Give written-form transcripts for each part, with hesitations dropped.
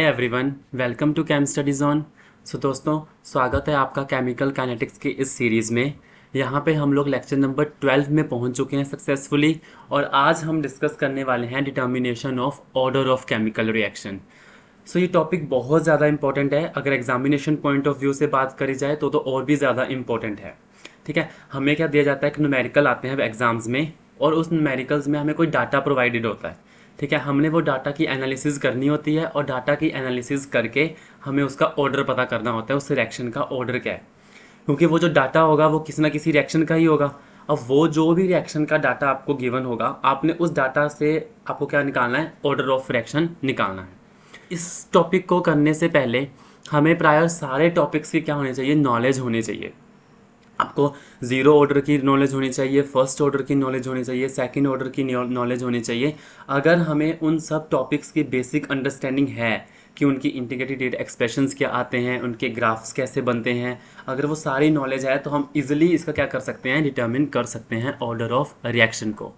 Hi everyone, welcome to Chem Studies On. So दोस्तों, स्वागत है आपका केमिकल काइनेटिक्स की इस सीरीज़ में। यहाँ पे हम लोग लेक्चर नंबर 12 में पहुँच चुके हैं सक्सेसफुली, और आज हम डिस्कस करने वाले हैं determination of order of chemical reaction. So ये टॉपिक बहुत ज़्यादा इंपॉर्टेंट है। अगर एग्जामिनेशन पॉइंट ऑफ व्यू से बात करी जाए तो और भी ज़्यादा इंपॉर्टेंट है। ठीक है, हमें क्या दिया जाता है कि न्यूमेरिकल आते हैं एग्जाम्स में, और उस न्यूमेरिकल्स में हमें कोई डाटा प्रोवाइडेड होता है। ठीक है, हमने वो डाटा की एनालिसिस करनी होती है, और डाटा की एनालिसिस करके हमें उसका ऑर्डर पता करना होता है, उस रिएक्शन का ऑर्डर क्या है। क्योंकि वो जो डाटा होगा वो किसी ना किसी रिएक्शन का ही होगा। अब वो जो भी रिएक्शन का डाटा आपको गिवन होगा, आपने उस डाटा से आपको क्या निकालना है, ऑर्डर ऑफ रिएक्शन निकालना है। इस टॉपिक को करने से पहले हमें प्रायर सारे टॉपिक्स की क्या होनी चाहिए, नॉलेज होनी चाहिए। आपको ज़ीरो ऑर्डर की नॉलेज होनी चाहिए, फर्स्ट ऑर्डर की नॉलेज होनी चाहिए, सेकंड ऑर्डर की नॉलेज होनी चाहिए। अगर हमें उन सब टॉपिक्स की बेसिक अंडरस्टैंडिंग है कि उनकी इंटीग्रेटेड रेट एक्सप्रेशंस क्या आते हैं, उनके ग्राफ्स कैसे बनते हैं, अगर वो सारी नॉलेज है तो हम इजीली इसका क्या कर सकते हैं, डिटर्मिन कर सकते हैं ऑर्डर ऑफ रिएक्शन को।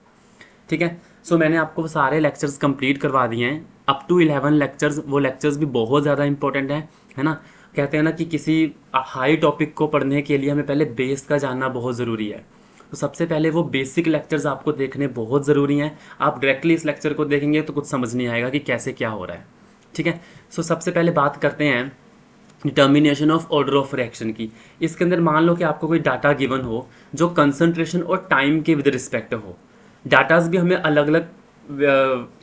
ठीक है, सो मैंने आपको सारे लेक्चर्स कंप्लीट करवा दिए हैं अप टू 11 लेक्चर्स। वो लेक्चर्स भी बहुत ज़्यादा इंपॉर्टेंट है ना। कहते हैं ना कि किसी हाई टॉपिक को पढ़ने के लिए हमें पहले बेस का जानना बहुत ज़रूरी है। तो सबसे पहले वो बेसिक लेक्चर्स आपको देखने बहुत ज़रूरी हैं। आप डायरेक्टली इस लेक्चर को देखेंगे तो कुछ समझ नहीं आएगा कि कैसे क्या हो रहा है। ठीक है, सो सबसे पहले बात करते हैं determination of order of reaction की। इसके अंदर मान लो कि आपको कोई डाटा गिवन हो जो कंसंट्रेशन और टाइम के विद रिस्पेक्ट हो। डाटाज भी हमें अलग अलग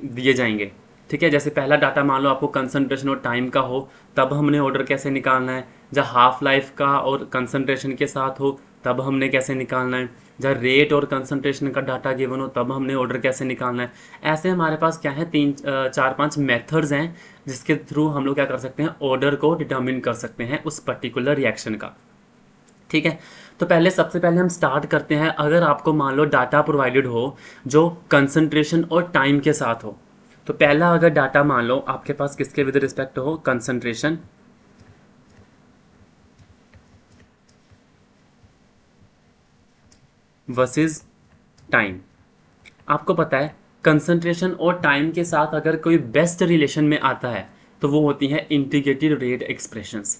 दिए जाएंगे। ठीक है, जैसे पहला डाटा मान लो आपको कंसंट्रेशन और टाइम का हो, तब हमने ऑर्डर कैसे निकालना है। जब हाफ लाइफ का और कंसंट्रेशन के साथ हो तब हमने कैसे निकालना है। जब रेट और कंसंट्रेशन का डाटा गिवन हो तब हमने ऑर्डर कैसे निकालना है। ऐसे हमारे पास क्या है, चार पांच मेथड्स हैं जिसके थ्रू हम लोग क्या कर सकते हैं, ऑर्डर को डिटर्मिन कर सकते हैं उस पर्टिकुलर रिएक्शन का। ठीक है, तो सबसे पहले हम स्टार्ट करते हैं। अगर आपको मान लो डाटा प्रोवाइडेड हो जो कंसंट्रेशन और टाइम के साथ हो, तो पहला अगर डाटा मान लो आपके पास किसके विद रिस्पेक्ट हो, कंसंट्रेशन वर्सेस टाइम। आपको पता है कंसंट्रेशन और टाइम के साथ अगर कोई बेस्ट रिलेशन में आता है तो वो होती है इंटीग्रेटेड रेट एक्सप्रेशंस,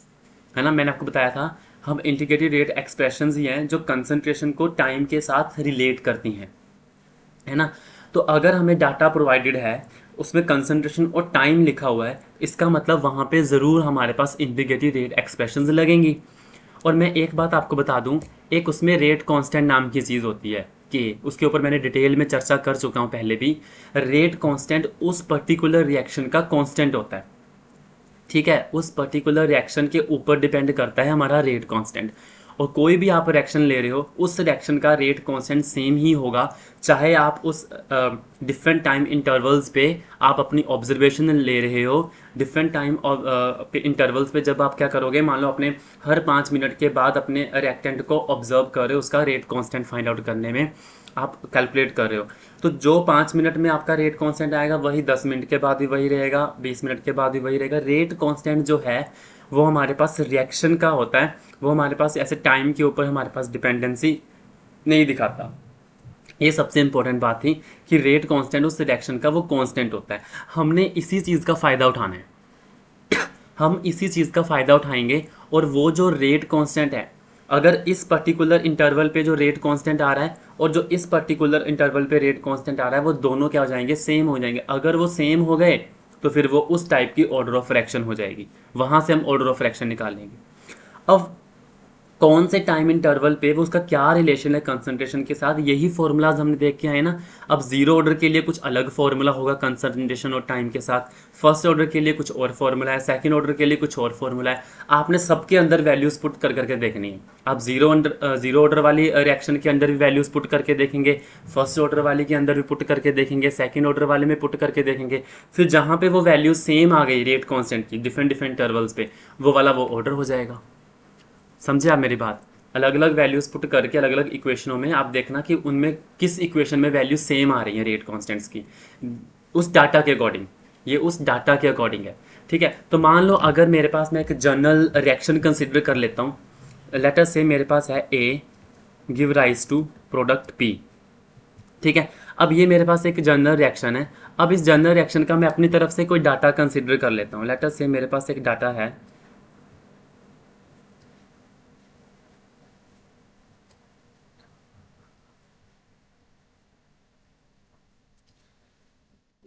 है ना। मैंने आपको बताया था हम इंटीग्रेटेड रेट एक्सप्रेशंस ही हैं जो कंसंट्रेशन को टाइम के साथ रिलेट करती हैं, है ना। तो अगर हमें डाटा प्रोवाइडेड है उसमें कंसंट्रेशन और टाइम लिखा हुआ है, इसका मतलब वहाँ पे ज़रूर हमारे पास इंटीग्रेटेड रेट एक्सप्रेशंस लगेंगी। और मैं एक बात आपको बता दूं, एक उसमें रेट कांस्टेंट नाम की चीज़ होती है कि उसके ऊपर मैंने डिटेल में चर्चा कर चुका हूं पहले भी। रेट कांस्टेंट उस पर्टिकुलर रिएक्शन का कांस्टेंट होता है। ठीक है, उस पर्टिकुलर रिएक्शन के ऊपर डिपेंड करता है हमारा रेट कांस्टेंट। और कोई भी आप रिएक्शन ले रहे हो उस रिएक्शन का रेट कांस्टेंट सेम ही होगा, चाहे आप उस डिफरेंट टाइम इंटरवल्स पे आप अपनी ऑब्जर्वेशन ले रहे हो। डिफरेंट टाइम इंटरवल्स पे जब आप क्या करोगे, मान लो अपने हर 5 मिनट के बाद अपने रिएक्टेंट को ऑब्जर्व कर रहे हो, उसका रेट कांस्टेंट फाइंड आउट करने में आप कैलकुलेट कर रहे हो। तो जो 5 मिनट में आपका रेट कांस्टेंट आएगा वही 10 मिनट के बाद भी वही रहेगा, 20 मिनट के बाद भी वही रहेगा। रेट कांस्टेंट जो है वो हमारे पास रिएक्शन का होता है, वो हमारे पास ऐसे टाइम के ऊपर हमारे पास डिपेंडेंसी नहीं दिखाता। ये सबसे इंपॉर्टेंट बात थी कि रेट कांस्टेंट उस रिएक्शन का वो कांस्टेंट होता है। हमने इसी चीज़ का फ़ायदा उठाना है, हम इसी चीज़ का फ़ायदा उठाएंगे। और वो जो रेट कांस्टेंट है, अगर इस पर्टिकुलर इंटरवल पे जो रेट कांस्टेंट आ रहा है और जो इस पर्टिकुलर इंटरवल पे रेट कांस्टेंट आ रहा है, वो दोनों क्या हो जाएंगे, सेम हो जाएंगे। अगर वो सेम हो गए तो फिर वो उस टाइप की ऑर्डर ऑफ फ्रैक्शन हो जाएगी, वहाँ से हम ऑर्डर ऑफ फ्रैक्शन निकालेंगे। अब कौन से टाइम इंटरवल पे वो उसका क्या रिलेशन है कंसंट्रेशन के साथ, यही फॉर्मूलाज हमने देख के आए ना। अब जीरो ऑर्डर के लिए कुछ अलग फॉर्मूला होगा कंसंट्रेशन और टाइम के साथ, फर्स्ट ऑर्डर के लिए कुछ और फॉर्मूला है, सेकंड ऑर्डर के लिए कुछ और फॉर्मूला है। आपने सबके अंदर वैल्यूज पुट कर करके देखनी है। आप जीरो ऑर्डर वाली रिएक्शन के अंदर भी वैल्यूज पुट करके देखेंगे, फर्स्ट ऑर्डर वाली के अंदर भी पुट करके देखेंगे, सेकंड ऑर्डर वाले में पुट करके देखेंगे। फिर जहाँ पे वो वैल्यू सेम आ गई रेट कॉन्स्टेंट की डिफरेंट डिफरेंट इंटरवल्स पे, वो वाला वो ऑर्डर हो जाएगा। समझे आप मेरी बात। अलग अलग वैल्यूज पुट करके अलग अलग इक्वेशनों में आप देखना कि उनमें किस इक्वेशन में वैल्यू सेम आ रही है रेट कांस्टेंट्स की, उस डाटा के अकॉर्डिंग। ये उस डाटा के अकॉर्डिंग है। ठीक है, तो मान लो अगर मेरे पास मैं एक जनरल रिएक्शन कंसिडर कर लेता हूँ। लेटर से मेरे पास है A give rise to product P. ठीक है, अब ये मेरे पास एक जनरल रिएक्शन है। अब इस जनरल रिएक्शन का मैं अपनी तरफ से कोई डाटा कंसिडर कर लेता हूँ। लेट अस से मेरे पास एक डाटा है,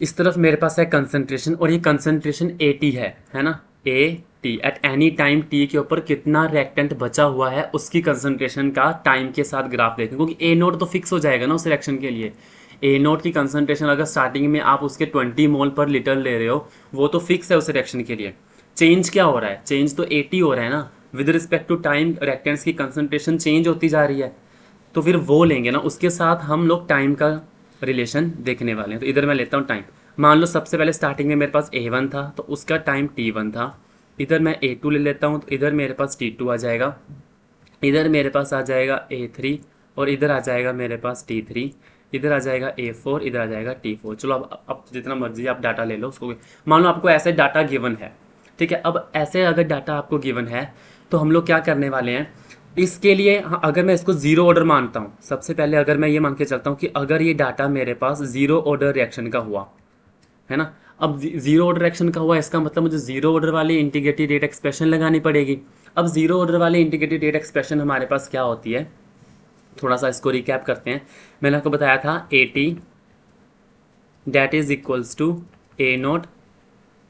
इस तरफ मेरे पास है कंसंट्रेशन, और ये कंसंट्रेशन AT है ना, AT eight any time T के ऊपर कितना रिएक्टेंट बचा हुआ है उसकी कंसंट्रेशन का टाइम के साथ ग्राफ देखें, क्योंकि A नोट तो फिक्स हो जाएगा ना उस रिएक्शन के लिए। A नोट की कंसंट्रेशन अगर स्टार्टिंग में आप उसके 20 मोल पर लीटर ले रहे हो, वो तो फिक्स है उस रिएक्शन के लिए। चेंज क्या हो रहा है? चेंज तो AT हो रहा है ना, with respect to time reactants की कंसंट्रेशन चेंज होती जा रही है, तो फिर वो लेंगे ना, उसके साथ हम लोग टाइम का रिलेशन देखने वाले हैं। तो इधर मैं लेता हूँ टाइम। मान लो सबसे पहले स्टार्टिंग में मेरे पास A1 था, तो उसका टाइम T1 था। इधर मैं A2 ले लेता हूँ, तो इधर मेरे पास T2 आ जाएगा, इधर मेरे पास आ जाएगा A3, और इधर आ जाएगा मेरे पास T3, इधर आ जाएगा A4, इधर आ जाएगा T4। चलो अब जितना मर्जी आप डाटा ले लो उसको। मान लो आपको ऐसे डाटा गिवन है, ठीक है। अब ऐसे अगर डाटा आपको गिवन है, तो हम लोग क्या करने वाले हैं इसके लिए। हाँ, अगर मैं इसको जीरो ऑर्डर मानता हूँ, सबसे पहले अगर मैं ये मान के चलता हूँ कि अगर ये डाटा मेरे पास जीरो ऑर्डर रिएक्शन का हुआ है ना, अब जीरो ऑर्डर रिएक्शन का हुआ, इसका मतलब मुझे जीरो ऑर्डर वाली इंटीग्रेटेड रेट एक्सप्रेशन लगानी पड़ेगी। अब जीरो ऑर्डर वाली इंटीग्रेटेड रेट एक्सप्रेशन हमारे पास क्या होती है, थोड़ा सा इसको रिकैप करते हैं। मैंने आपको बताया था AT that is equals to A note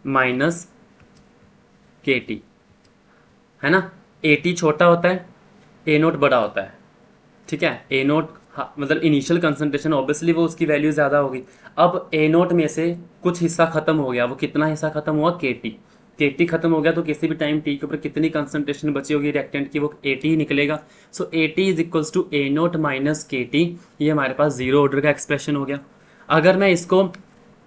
minus KT, है ना। AT छोटा होता है, A नोट बड़ा होता है, ठीक है। A नोट मतलब इनिशियल कंसंट्रेशन, ऑब्वियसली वो उसकी वैल्यू ज़्यादा होगी। अब A नोट में से कुछ हिस्सा खत्म हो गया, वो कितना हिस्सा खत्म हुआ? KT खत्म हो गया, तो किसी भी टाइम T के ऊपर कितनी कंसंट्रेशन बची होगी रिएक्टेंट की, वो AT ही निकलेगा। So AT is equals to A note minus KT। ये हमारे पास जीरो ऑर्डर का एक्सप्रेशन हो गया। अगर मैं इसको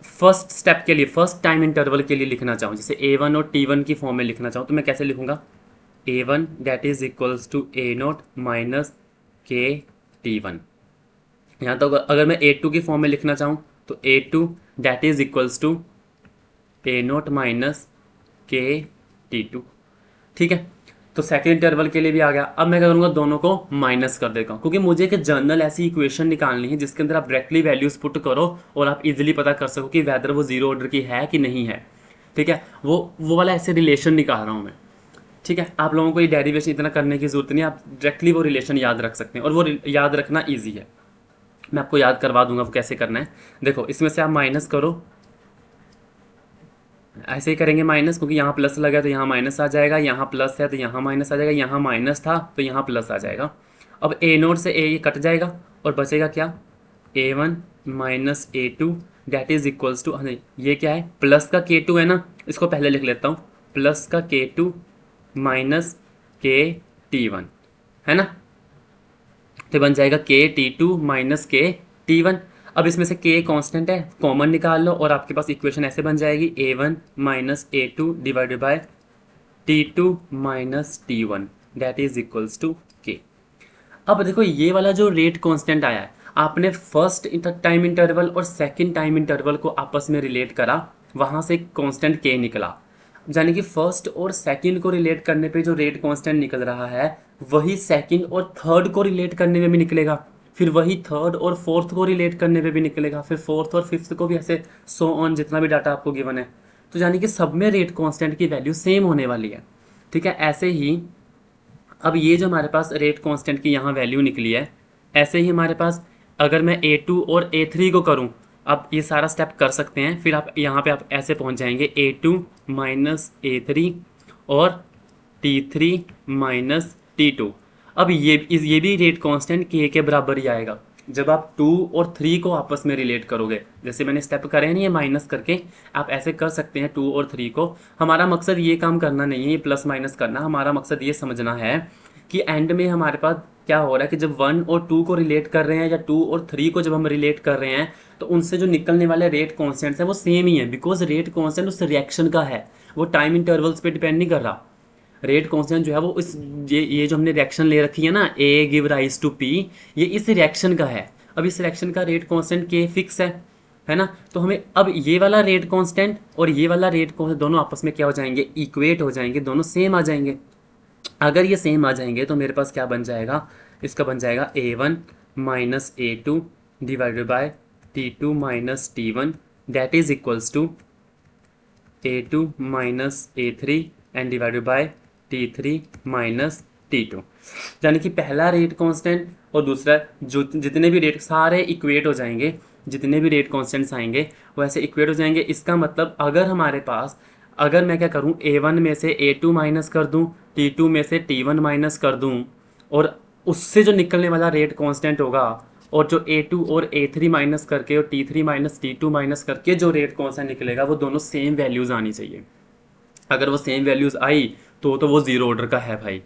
फर्स्ट स्टेप के लिए, फर्स्ट टाइम इंटरवल के लिए लिखना चाहूँ, जैसे A1 और T1 की फॉर्म में लिखना चाहूँ, तो मैं कैसे लिखूंगा? A1 that is equals to A note minus KT1। यहाँ तो अगर मैं A2 की फॉर्म में लिखना चाहूँ, तो A2 that is equals to A note minus KT2, ठीक है। तो सेकेंड इंटरवल के लिए भी आ गया। अब मैं क्या करूँगा, दोनों को माइनस कर देगा, क्योंकि मुझे एक जर्नल ऐसी इक्वेशन निकालनी है जिसके अंदर आप डायरेक्टली वैल्यूज पुट करो और आप इजीली पता कर सको कि वेदर वो जीरो ऑर्डर की है कि नहीं है, ठीक है। वो वाला ऐसे रिलेशन निकाल रहा हूँ मैं, ठीक है। आप लोगों को ये डेरिवेशन इतना करने की जरूरत नहीं, आप डायरेक्टली वो रिलेशन याद रख सकते हैं, और वो याद रखना ईजी है। मैं आपको याद करवा दूंगा वो कैसे करना है। देखो, इसमें से आप माइनस करो, ऐसे ही करेंगे माइनस, क्योंकि यहाँ प्लस लगा तो यहाँ माइनस आ जाएगा, यहाँ प्लस है तो यहाँ माइनस आ जाएगा, यहाँ माइनस था तो यहाँ प्लस आ जाएगा। अब A नोट से A ये कट जाएगा और बचेगा क्या? A1 minus A2 that is equals to, ये क्या है? प्लस का K2 है ना, इसको पहले लिख लेता हूँ, प्लस का K2 माइनस KT1, है ना। तो बन जाएगा KT2 माइनस KT1। अब इसमें से K कांस्टेंट है, कॉमन निकाल लो और आपके पास इक्वेशन ऐसे बन जाएगी, A1 minus A2 divided by T2 minus T1 that is equals to K। अब देखो, ये वाला जो रेट कांस्टेंट आया है, आपने फर्स्ट टाइम इंटरवल और सेकंड टाइम इंटरवल को आपस में रिलेट करा, वहां से कांस्टेंट K निकला। यानी कि फर्स्ट और सेकंड को रिलेट करने पे जो रेट कांस्टेंट निकल रहा है, वही सेकंड और थर्ड को रिलेट करने में भी निकलेगा, फिर वही थर्ड और फोर्थ को रिलेट करने पे भी निकलेगा, फिर फोर्थ और फिफ्थ को भी, ऐसे सो ऑन जितना भी डाटा आपको गिवन है। तो यानी कि सब में रेट कांस्टेंट की वैल्यू सेम होने वाली है, ठीक है। ऐसे ही अब ये जो हमारे पास रेट कांस्टेंट की यहाँ वैल्यू निकली है, ऐसे ही हमारे पास अगर मैं A2 और A3 को करूँ, आप ये सारा स्टेप कर सकते हैं, फिर आप यहाँ पे आप ऐसे पहुँच जाएंगे A2 माइनस A3 और T3 माइनस T2। अब ये भी रेट कांस्टेंट K के बराबर ही आएगा जब आप 2 और 3 को आपस में रिलेट करोगे। जैसे मैंने स्टेप करे नहीं है माइनस करके, आप ऐसे कर सकते हैं 2 और 3 को। हमारा मकसद ये काम करना नहीं है, ये प्लस माइनस करना, हमारा मकसद ये समझना है कि एंड में हमारे पास क्या हो रहा है कि जब 1 और 2 को रिलेट कर रहे हैं या 2 और 3 को जब हम रिलेट कर रहे हैं, तो उनसे जो निकलने वाले रेट कॉन्स्टेंट्स हैं वो सेम ही है, बिकॉज रेट कॉन्स्टेंट उस रिएक्शन का है, वो टाइम इंटरवल्स पे डिपेंड नहीं कर रहा। रेट कांस्टेंट जो है वो इस ये जो हमने रिएक्शन ले रखी है ना, ए गिव राइज टू पी, ये इस रिएक्शन का है। अब इस रिएक्शन का रेट कांस्टेंट के फिक्स है ना। तो हमें अब ये वाला रेट कांस्टेंट और ये वाला रेट कांस्टेंट दोनों आपस में क्या हो जाएंगे? इक्वेट हो जाएंगे, दोनों सेम आ जाएंगे। अगर ये सेम आ जाएंगे तो मेरे पास क्या बन जाएगा? इसका बन जाएगा A1 minus A2 divided by T2 minus T1 that is equals to A2 minus A3 and divided by T3 minus T2। यानी कि पहला रेट कांस्टेंट और दूसरा जो जितने भी रेट सारे इक्वेट हो जाएंगे, जितने भी रेट कांस्टेंट्स आएंगे वो ऐसे इक्वेट हो जाएंगे। इसका मतलब अगर हमारे पास, अगर मैं क्या करूं, A1 में से A2 माइनस कर दूं, T2 में से T1 माइनस कर दूं, और उससे जो निकलने वाला रेट कांस्टेंट होगा, और जो A2 और A3 माइनस करके और T3 माइनस T2 माइनस करके जो रेट कांस्टेंट निकलेगा, वो दोनों सेम वैल्यूज़ आनी चाहिए। अगर वो सेम वैल्यूज़ आई तो वो जीरो ऑर्डर का है भाई,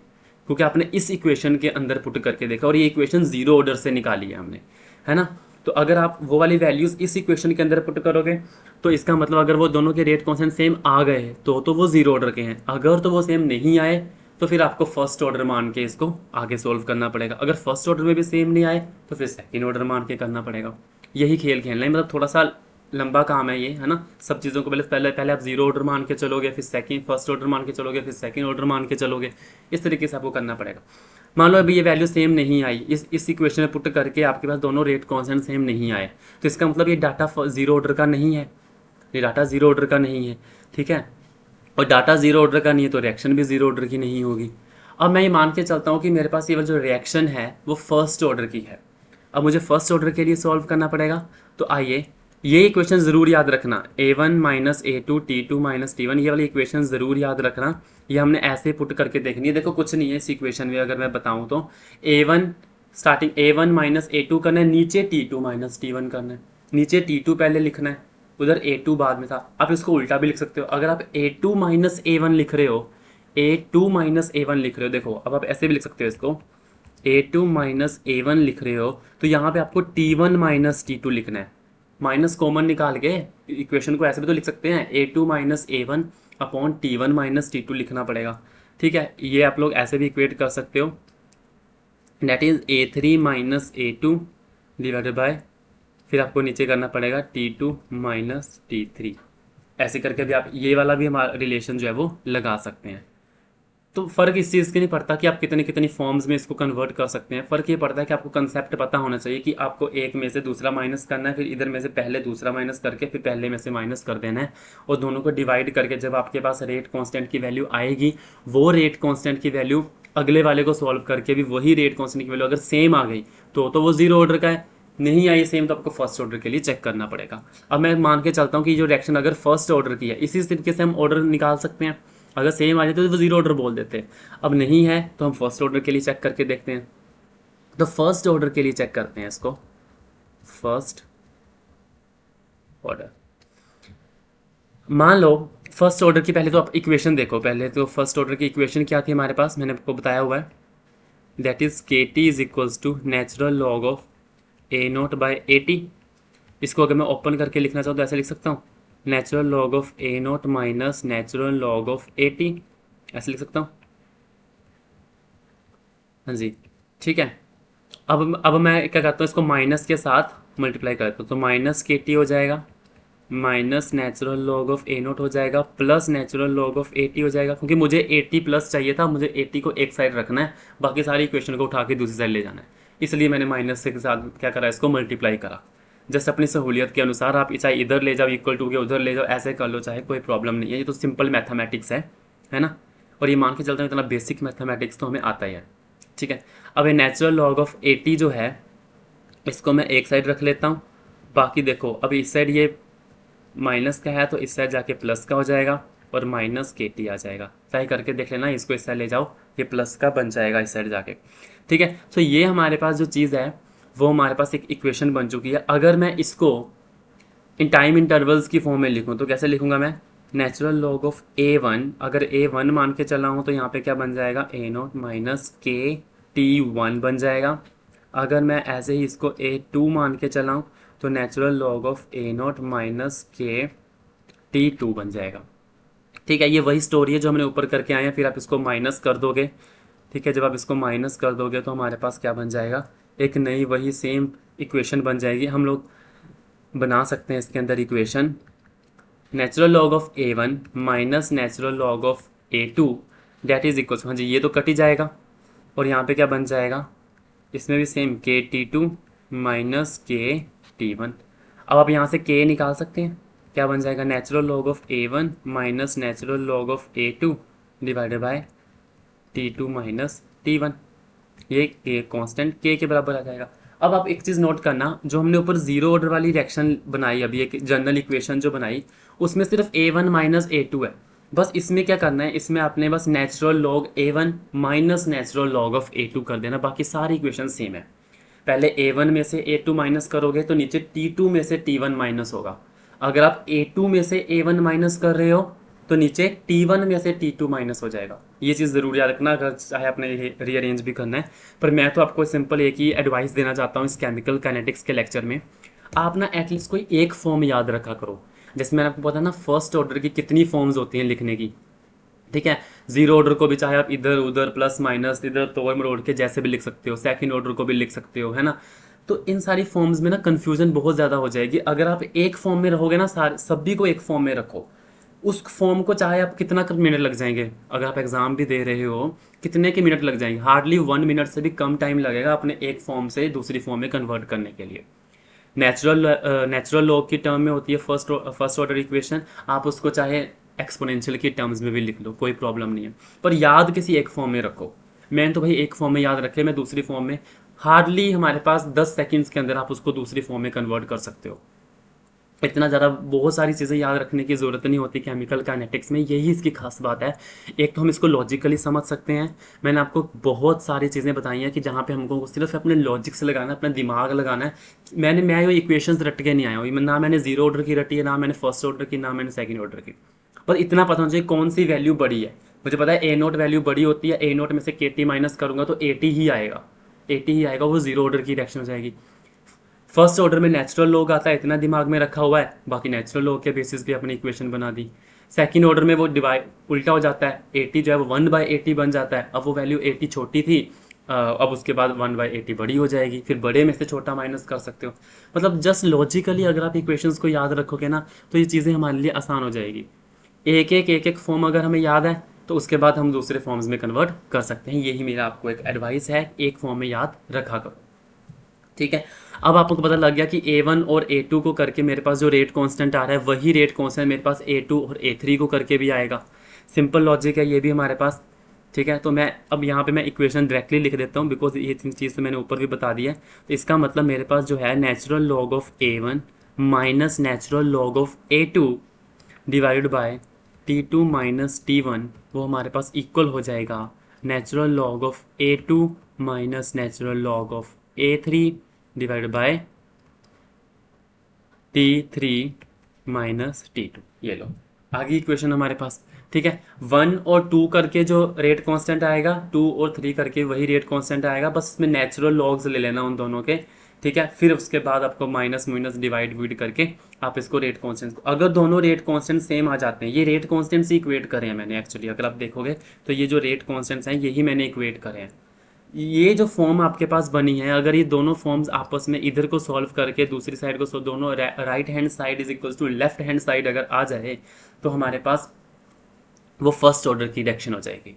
क्योंकि आपने इस इक्वेशन के अंदर पुट करके देखा और ये इक्वेशन जीरो ऑर्डर से निकाली है हमने, है ना। तो अगर आप वो वाली वैल्यूज़ इस इक्वेशन के अंदर पुट करोगे तो इसका मतलब अगर वो दोनों के रेट कांस्टेंट सेम आ गए तो वो जीरो ऑर्डर के हैं। अगर तो वो सेम नहीं आए तो फिर आपको फर्स्ट ऑर्डर मान के इसको आगे सोल्व करना पड़ेगा। अगर फर्स्ट ऑर्डर में भी सेम नहीं आए तो फिर सेकेंड ऑर्डर मान के करना पड़ेगा। यही खेल खेलना है, मतलब थोड़ा सा लंबा काम है ये, है ना। सब चीज़ों को पहले पहले पहले आप जीरो ऑर्डर मान के चलोगे, फिर सेकंड फर्स्ट ऑर्डर मान के चलोगे, फिर सेकंड ऑर्डर मान के चलोगे। इस तरीके से आपको करना पड़ेगा। मान लो अभी ये वैल्यू सेम नहीं आई, इस इक्वेशन में पुट करके आपके पास दोनों रेट कांस्टेंट सेम नहीं आए, तो इसका मतलब ये डाटा जीरो ऑर्डर का नहीं है, ये डाटा जीरो ऑर्डर का नहीं है, ठीक है। और डाटा जीरो ऑर्डर का नहीं है तो रिएक्शन भी जीरो ऑर्डर की नहीं होगी। अब मैं ये मान के चलता हूँ कि मेरे पास ये वाला जो रिएक्शन है वो फर्स्ट ऑर्डर की है। अब मुझे फर्स्ट ऑर्डर के लिए सॉल्व करना पड़ेगा। तो आइए, ये इक्वेशन ज़रूर याद रखना, A1 minus A2 T2 minus T1, ये वाली इक्वेशन ज़रूर याद रखना। ये हमने ऐसे पुट करके देखनी है। देखो कुछ नहीं है इस इक्वेशन में, अगर मैं बताऊँ तो A1 starting A1 minus A2 करना है, नीचे T2 माइनस T1 करना है, नीचे T2 पहले लिखना है, उधर A2 बाद में था। आप इसको उल्टा भी लिख सकते हो। अगर आप A2 माइनस A1 लिख रहे हो, A2 माइनस A1 लिख रहे हो, देखो अब आप ऐसे भी लिख सकते हो इसको, A2 माइनस A1 लिख रहे हो तो यहाँ पे आपको T1 माइनस T2 लिखना है। माइनस कॉमन निकाल के इक्वेशन को ऐसे भी तो लिख सकते हैं, A2 minus A1 upon T1 minus T2 लिखना पड़ेगा, ठीक है। ये आप लोग ऐसे भी इक्वेट कर सकते हो, that is A3 minus A2 divided bye, फिर आपको नीचे करना पड़ेगा T2 माइनस T3। ऐसे करके भी आप ये वाला भी हमारा रिलेशन जो है वो लगा सकते हैं। तो फ़र्क इस चीज़ की नहीं पड़ता कि आप कितनी कितनी फॉर्म्स में इसको कन्वर्ट कर सकते हैं। फ़र्क ये पड़ता है कि आपको कंसेप्ट पता होना चाहिए कि आपको एक में से दूसरा माइनस करना है, फिर इधर में से पहले दूसरा माइनस करके फिर पहले में से माइनस कर देना है, और दोनों को डिवाइड करके जब आपके पास रेट कांस्टेंट की वैल्यू आएगी, वो रेट कांस्टेंट की वैल्यू अगले वाले को सॉल्व करके भी वही रेट कांस्टेंट की वैल्यू अगर सेम आ गई तो वो जीरो ऑर्डर का है, नहीं आई सेम तो आपको फर्स्ट ऑर्डर के लिए चेक करना पड़ेगा। अब मैं मान के चलता हूँ कि जो रिएक्शन अगर फर्स्ट ऑर्डर की है, इसी तरीके से हम ऑर्डर निकाल सकते हैं। अगर सेम आ जाए तो वो जीरो ऑर्डर बोल देते हैं। अब नहीं है तो हम फर्स्ट ऑर्डर के लिए चेक करके देखते हैं। तो फर्स्ट ऑर्डर के लिए चेक करते हैं इसको, फर्स्ट ऑर्डर। मान लो फर्स्ट ऑर्डर की, पहले तो आप इक्वेशन देखो, पहले तो फर्स्ट ऑर्डर की इक्वेशन क्या थी हमारे पास, मैंने आपको बताया हुआ है, that is KT is equals to natural log of A0 by AT। इसको अगर मैं ओपन करके लिखना चाहूँ तो ऐसे लिख सकता हूँ, natural log of A0 minus natural log of AT, ऐसे लिख सकता हूँ। हाँ जी, ठीक है। अब मैं क्या करता हूँ, इसको माइनस के साथ मल्टीप्लाई करता हूँ, तो माइनस KT हो जाएगा, minus natural log of A0 हो जाएगा, plus natural log of AT हो जाएगा। क्योंकि मुझे AT प्लस चाहिए था, मुझे AT को एक साइड रखना है, बाकी सारी इक्वेशन को उठा के दूसरी साइड ले जाना है, इसलिए मैंने माइनस से के साथ क्या करा, इसको मल्टीप्लाई करा। जस्ट अपनी सहूलियत के अनुसार आप चाहे इधर ले जाओ इक्वल टू के, उधर ले जाओ, ऐसे कर लो, चाहे कोई प्रॉब्लम नहीं है। ये तो सिंपल मैथमेटिक्स है ना। और ये मान के चलते हैं इतना बेसिक मैथमेटिक्स तो हमें आता ही है, ठीक है। अब ये नेचुरल लॉग ऑफ AT जो है, इसको मैं एक साइड रख लेता हूँ। बाकी देखो अब इस साइड ये माइनस का है तो इस साइड जाके प्लस का हो जाएगा, और माइनस KT आ जाएगा। ट्राई करके देख लेना, इसको इस साइड ले जाओ, ये प्लस का बन जाएगा इस साइड जाके, ठीक है। तो ये हमारे पास जो चीज़ है वो हमारे पास एक इक्वेशन बन चुकी है। अगर मैं इसको इन टाइम इंटरवल्स की फॉर्म में लिखूँ तो कैसे लिखूँगा मैं, नेचुरल लॉग ऑफ A1, अगर A1 मान के चला हूँ तो यहाँ पे क्या बन जाएगा, A0 माइनस KT1 बन जाएगा। अगर मैं ऐसे ही इसको A2 मान के चलाऊँ तो natural log of A0 minus KT2 बन जाएगा, ठीक है। ये वही स्टोरी है जो हमने ऊपर करके आए हैं, फिर आप इसको माइनस कर दोगे, ठीक है। जब आप इसको माइनस कर दोगे तो हमारे पास क्या बन जाएगा, एक नई वही सेम इक्वेशन बन जाएगी। हम लोग बना सकते हैं इसके अंदर equation, natural log of A1 minus natural log of A2 that is equal, हाँ जी ये तो कट ही जाएगा, और यहाँ पे क्या बन जाएगा, इसमें भी सेम KT2 माइनस KT1। अब आप यहाँ से K निकाल सकते हैं, क्या बन जाएगा, natural log of A1 minus natural log of A2 divided by T2 minus T1। ये कांस्टेंट k के बराबर आ जाएगा। अब आप एक चीज़ नोट करना, जो हमने ऊपर जीरो ऑर्डर वाली रिएक्शन बनाई, अभी एक जनरल इक्वेशन जो बनाई, उसमें सिर्फ A1 माइनस A2 है। बस इसमें क्या करना है, इसमें आपने बस natural log A1 minus natural log of A2 कर देना, बाकी सारी इक्वेशन सेम है। पहले A1 में से A2 माइनस करोगे तो नीचे T2 में से T1 माइनस होगा। अगर आप A2 में से A1 माइनस कर रहे हो तो नीचे T1 में से T2 माइनस हो जाएगा। ये चीज़ ज़रूर याद रखना, अगर चाहे आपने ये रीअरेंज भी करना है। पर मैं तो आपको सिंपल एक ही एडवाइस देना चाहता हूँ इस केमिकल काइनेटिक्स के लेक्चर में, आप ना एटलीस्ट कोई एक फॉर्म याद रखा करो। जैसे मैंने आपको बताया ना, फर्स्ट ऑर्डर की कितनी फॉर्म्स होती हैं लिखने की, ठीक है। जीरो ऑर्डर को भी चाहे आप इधर उधर प्लस माइनस इधर तोड़ मरोड़ के जैसे भी लिख सकते हो, सेकंड ऑर्डर को भी लिख सकते हो, है ना। तो इन सारी फॉर्म्स में ना कन्फ्यूजन बहुत ज़्यादा हो जाएगी। अगर आप एक फॉर्म में रहोगे ना, सारे सभी को एक फॉर्म में रखो, उस फॉर्म को चाहे आप कितना मिनट लग जाएंगे, अगर आप एग्जाम भी दे रहे हो कितने के मिनट लग जाएंगे, हार्डली 1 मिनट से भी कम टाइम लगेगा अपने एक फॉर्म से दूसरी फॉर्म में कन्वर्ट करने के लिए। नेचुरल लॉग की टर्म में होती है फर्स्ट ऑर्डर इक्वेशन, आप उसको चाहे एक्सपोनेंशियल की टर्म्स में भी लिख लो, कोई प्रॉब्लम नहीं है, पर याद किसी एक फॉर्म में रखो। मैंने तो भाई एक फॉर्म में याद रखे, मैं दूसरी फॉर्म में हार्डली हमारे पास 10 सेकंड्स के अंदर आप उसको दूसरी फॉर्म में कन्वर्ट कर सकते हो। इतना ज़्यादा बहुत सारी चीज़ें याद रखने की ज़रूरत नहीं होती केमिकल काइनेटिक्स में, यही इसकी खास बात है। एक तो हम इसको लॉजिकली समझ सकते हैं, मैंने आपको बहुत सारी चीज़ें बताई हैं कि जहाँ पे हमको सिर्फ अपने लॉजिक से लगाना है, अपना दिमाग लगाना है। मैं ये इक्वेशंस रट के नहीं आया हूँ, ना मैंने जीरो ऑर्डर की रटी है, ना मैंने फर्स्ट ऑर्डर की, ना मैंने सेकेंड ऑर्डर की। पर इतना पता होना चाहिए कौन सी वैल्यू बड़ी है। मुझे पता है A0 वैल्यू बड़ी होती है, A0 में से KT माइनस करूँगा तो AT ही आएगा, AT ही आएगा, वो जीरो ऑर्डर की रिएक्शन हो जाएगी। फर्स्ट ऑर्डर में नेचुरल लॉग आता है, इतना दिमाग में रखा हुआ है, बाकी नेचुरल लॉग के बेसिस पे अपनी इक्वेशन बना दी। सेकंड ऑर्डर में वो डिवाइड उल्टा हो जाता है, 80 जो है वो 1/80 बन जाता है। अब वो वैल्यू 80 छोटी थी, अब उसके बाद 1/80 बड़ी हो जाएगी, फिर बड़े में से छोटा माइनस कर सकते हो। मतलब जस्ट लॉजिकली अगर आप इक्वेशंस को याद रखोगे ना, तो ये चीज़ें हमारे लिए आसान हो जाएगी। एक एक फॉर्म अगर हमें याद है तो उसके बाद हम दूसरे फॉर्म्स में कन्वर्ट कर सकते हैं। यही मेरा आपको एक एडवाइस है, एक फॉर्म में याद रखा करो, ठीक है। अब आपको पता लग गया कि A1 और A2 को करके मेरे पास जो रेट कांस्टेंट आ रहा है वही रेट कांस्टेंट मेरे पास A2 और A3 को करके भी आएगा। सिंपल लॉजिक है ये भी हमारे पास, ठीक है। तो मैं अब यहाँ पे मैं इक्वेशन डायरेक्टली लिख देता हूँ, बिकॉज ये तीन चीज़ तो मैंने ऊपर भी बता दी है। तो इसका मतलब मेरे पास जो है natural log of A1 minus natural log of A2 divide by T2 minus T1, वो हमारे पास इक्वल हो जाएगा natural log of A2 minus natural log of A3 divide by T3 minus T2। ये लो आ गई इक्वेशन हमारे पास, ठीक है। 1 और 2 करके जो रेट कांस्टेंट आएगा, 2 और 3 करके वही रेट कांस्टेंट आएगा, बस इसमें नेचुरल लॉग्स ले लेना उन दोनों के, ठीक है। फिर उसके बाद आपको माइनस माइनस डिवाइड करके आप इसको रेट कांस्टेंट, अगर दोनों रेट कांस्टेंट सेम आ जाते हैं, ये रेट कांस्टेंट से इक्वेट करे हैं मैंने एक्चुअली, अगर आप देखोगे तो ये जो रेट कांस्टेंट्स हैं यही मैंने इक्वेट करे हैं। ये जो फॉर्म आपके पास बनी है, अगर ये दोनों फॉर्म्स आपस में इधर को सॉल्व करके दूसरी साइड को दोनों right hand side is equal to left hand side अगर आ जाए तो हमारे पास वो फर्स्ट ऑर्डर की रिएक्शन हो जाएगी।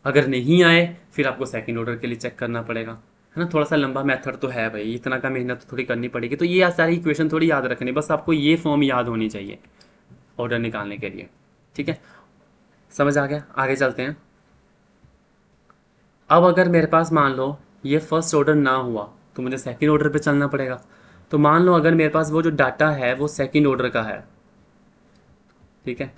अगर नहीं आए फिर आपको सेकंड ऑर्डर के लिए चेक करना पड़ेगा, है ना। थोड़ा सा लंबा मेथड तो है भाई, इतना का मेहनत तो थोड़ी करनी पड़ेगी। तो ये सारी इक्वेशन थोड़ी याद रखनी, बस आपको ये फॉर्म याद होनी चाहिए ऑर्डर निकालने के लिए, ठीक है। समझ आ गया, आगे चलते हैं। अब अगर मेरे पास मान लो ये फर्स्ट ऑर्डर ना हुआ तो मुझे सेकंड ऑर्डर पे चलना पड़ेगा। तो मान लो अगर मेरे पास वो जो डाटा है वो सेकंड ऑर्डर का है, ठीक है।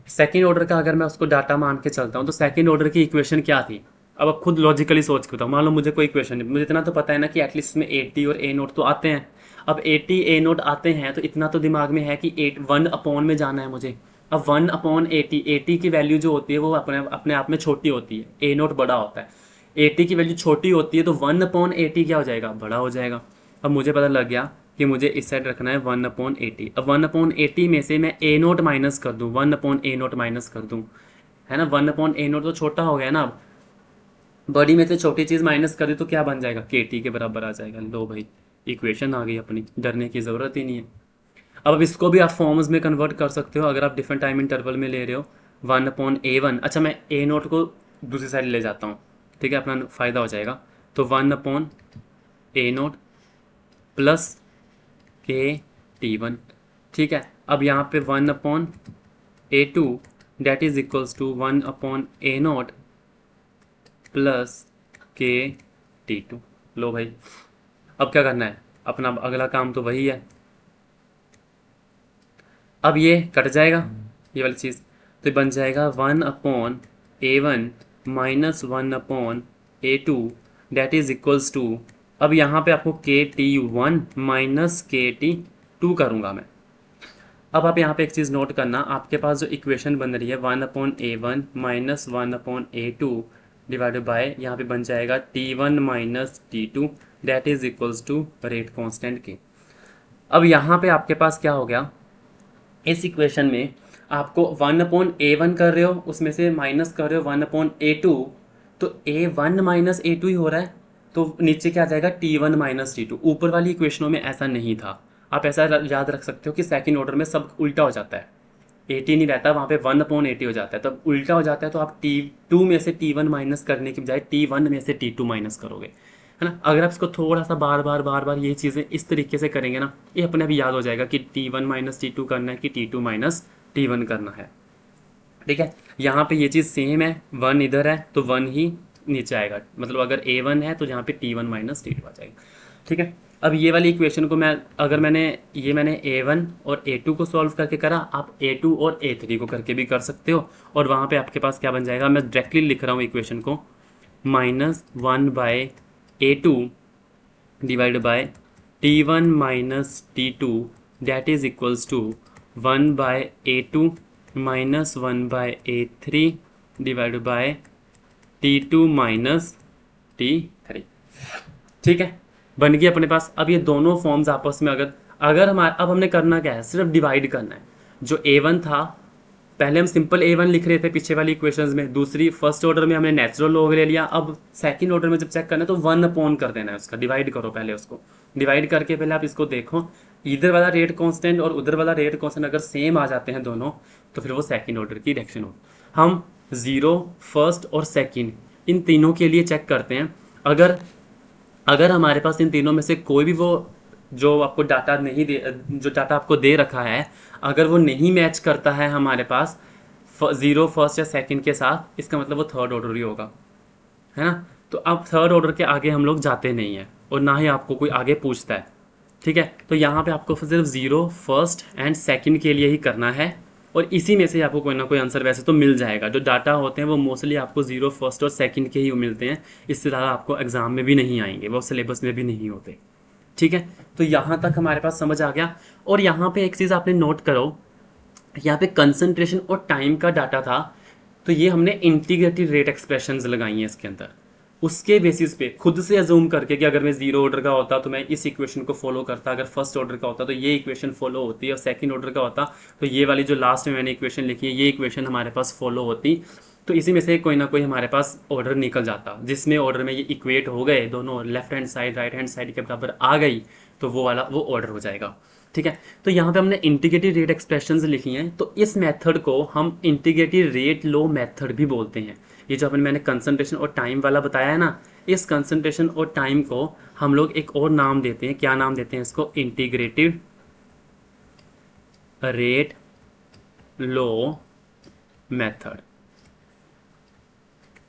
सेकंड ऑर्डर का अगर मैं उसको डाटा मान के चलता हूँ तो सेकंड ऑर्डर की इक्वेशन क्या थी। अब आप खुद लॉजिकली सोच के बताओ, मान लो मुझे कोई इक्वेशन नहीं, मुझे इतना तो पता है ना कि एटलीस्ट में A और A0 तो आते हैं। अब A0 आते हैं तो इतना तो दिमाग में है कि 1 अपॉन में जाना है मुझे। अब 1/80 की वैल्यू जो होती है वो अपने अपने आप में छोटी होती है, A0 बड़ा होता है। 80 की वैल्यू छोटी होती है तो 1/80 क्या हो जाएगा, बड़ा हो जाएगा। अब मुझे पता लग गया कि मुझे इस साइड रखना है 1/80। अब 1/80 में से मैं A0 माइनस कर दूँ, 1/A0 माइनस कर दूँ, है ना। 1/A0 तो छोटा हो गया ना। अब बड़ी में से छोटी चीज़ माइनस कर दी तो क्या बन जाएगा, KT के बराबर आ जाएगा। लो भाई इक्वेशन आ गई अपनी, डरने की ज़रूरत ही नहीं है। अब इसको भी आप फॉर्म्स में कन्वर्ट कर सकते हो अगर आप डिफरेंट टाइम इंटरवल में ले रहे हो। 1/A1, अच्छा मैं A0 को दूसरी साइड ले जाता हूँ, ठीक है, अपना फ़ायदा हो जाएगा। तो 1/A0 प्लस KT1 ठीक है, अब यहाँ पे 1/A2 that is equals to 1/A0 plus k/T2। लो भाई, अब क्या करना है, अपना अगला काम तो वही है। अब ये कट जाएगा, ये वाली चीज़, तो ये बन जाएगा 1/A1 minus 1/A2 that is equals to, अब यहाँ पे आपको KT1 माइनस KT2 करूँगा मैं। अब आप यहाँ पे एक चीज़ नोट करना, आपके पास जो इक्वेशन बन रही है 1/A1 minus 1/A2 divided by, यहाँ पे बन जाएगा T1 minus T2 that is equals to rate constant के। अब यहाँ पे आपके पास क्या हो गया, इस इक्वेशन में आपको 1/A1 कर रहे हो, उसमें से माइनस कर रहे हो 1/A2, तो A1 माइनस A2 ही हो रहा है, तो नीचे क्या आ जाएगा T1 माइनस T2। ऊपर वाली इक्वेशनों में ऐसा नहीं था। आप ऐसा याद रख सकते हो कि सेकंड ऑर्डर में सब उल्टा हो जाता है, 80 नहीं रहता वहाँ पे 1/80 हो जाता है, तब उल्टा हो जाता है, तो आप T2 में से T1 माइनस करने की बजाय T1 में से T2 माइनस करोगे, है ना। अगर आप इसको थोड़ा सा बार बार ये चीज़ें इस तरीके से करेंगे ना, ये अपने आप याद हो जाएगा कि T1 माइनस T2 करना है कि T2 माइनस T1 करना है। ठीक है, यहाँ पे ये चीज़ सेम है, 1 इधर है तो 1 ही नीचे आएगा, मतलब अगर A1 है तो यहाँ पे T1 माइनस T2 आ जाएगा। ठीक है, अब ये वाली इक्वेशन को मैं, अगर मैंने A1 और A2 को सॉल्व करके करा, आप A2 और A3 को करके भी कर सकते हो, और वहाँ पे आपके पास क्या बन जाएगा, मैं डायरेक्टली लिख रहा हूँ इक्वेशन को, -1/A2 divide by T1 minus T2 that is equals to 1/A2 minus 1/A3 divide by T2 minus T3। ठीक है, बन गई अपने पास। अब ये दोनों फॉर्म्स आपस में अगर अगर हमारा, अब हमने करना क्या है, सिर्फ डिवाइड करना है। जो A1 था, पहले हम सिंपल A1 लिख रहे थे पीछे वाली इक्वेशंस में, दूसरी फर्स्ट ऑर्डर में हमने नेचुरल लॉग ले लिया, अब सेकंड ऑर्डर में जब चेक करना है तो 1 कर देना है उसका, डिवाइड करो पहले उसको, डिवाइड करके पहले आप इसको देखो, इधर वाला रेट कांस्टेंट और उधर वाला रेट कांस्टेंट अगर सेम आ जाते हैं दोनों, तो फिर वो सेकंड ऑर्डर की रिएक्शन हो। हम 0, फर्स्ट और सेकंड इन तीनों के लिए चेक करते हैं। अगर अगर हमारे पास इन तीनों में से कोई भी वो जो आपको डाटा नहीं दे, जो डाटा आपको दे रखा है, अगर वो नहीं मैच करता है हमारे पास 0, फर्स्ट या सेकंड के साथ, इसका मतलब वो थर्ड ऑर्डर ही होगा, है ना। तो अब थर्ड ऑर्डर के आगे हम लोग जाते नहीं हैं, और ना ही आपको कोई आगे पूछता है। ठीक है, तो यहाँ पे आपको सिर्फ 0, फर्स्ट एंड सेकंड के लिए ही करना है, और इसी में से आपको कोई ना कोई आंसर वैसे तो मिल जाएगा। जो डाटा होते हैं वो मोस्टली आपको 0, फर्स्ट और सेकंड के ही मिलते हैं, इससे ज़्यादा आपको एग्जाम में भी नहीं आएंगे, वो सिलेबस में भी नहीं होते। ठीक है, तो यहाँ तक हमारे पास समझ आ गया। और यहाँ पे एक चीज़ आपने नोट करो, यहाँ पे कंसंट्रेशन और टाइम का डाटा था, तो ये हमने इंटीग्रेटेड रेट एक्सप्रेशंस लगाई हैं इसके अंदर, उसके बेसिस पे खुद से अजूम करके कि अगर मैं 0 ऑर्डर का होता तो मैं इस इक्वेशन को फॉलो करता, अगर फर्स्ट ऑर्डर का होता तो ये इक्वेशन फॉलो होती, और सेकंड ऑर्डर का होता तो ये वाली जो लास्ट में मैंने इक्वेशन लिखी है ये इक्वेशन हमारे पास फॉलो होती। तो इसी में से कोई ना कोई हमारे पास ऑर्डर निकल जाता, जिसमें ऑर्डर में ये इक्वेट हो गए, दोनों left hand side right hand side के बराबर आ गई, तो वो वाला वो ऑर्डर हो जाएगा। ठीक है, तो यहाँ पे हमने इंटीग्रेटेड रेट एक्सप्रेशंस लिखी हैं, तो इस मेथड को हम इंटीग्रेटेड रेट लो मेथड भी बोलते हैं। ये जो मैंने कंसंट्रेशन और टाइम वाला बताया है ना, इस कंसंट्रेशन और टाइम को हम लोग एक और नाम देते हैं, क्या नाम देते हैं इसको, इंटीग्रेटेड रेट लो मेथड।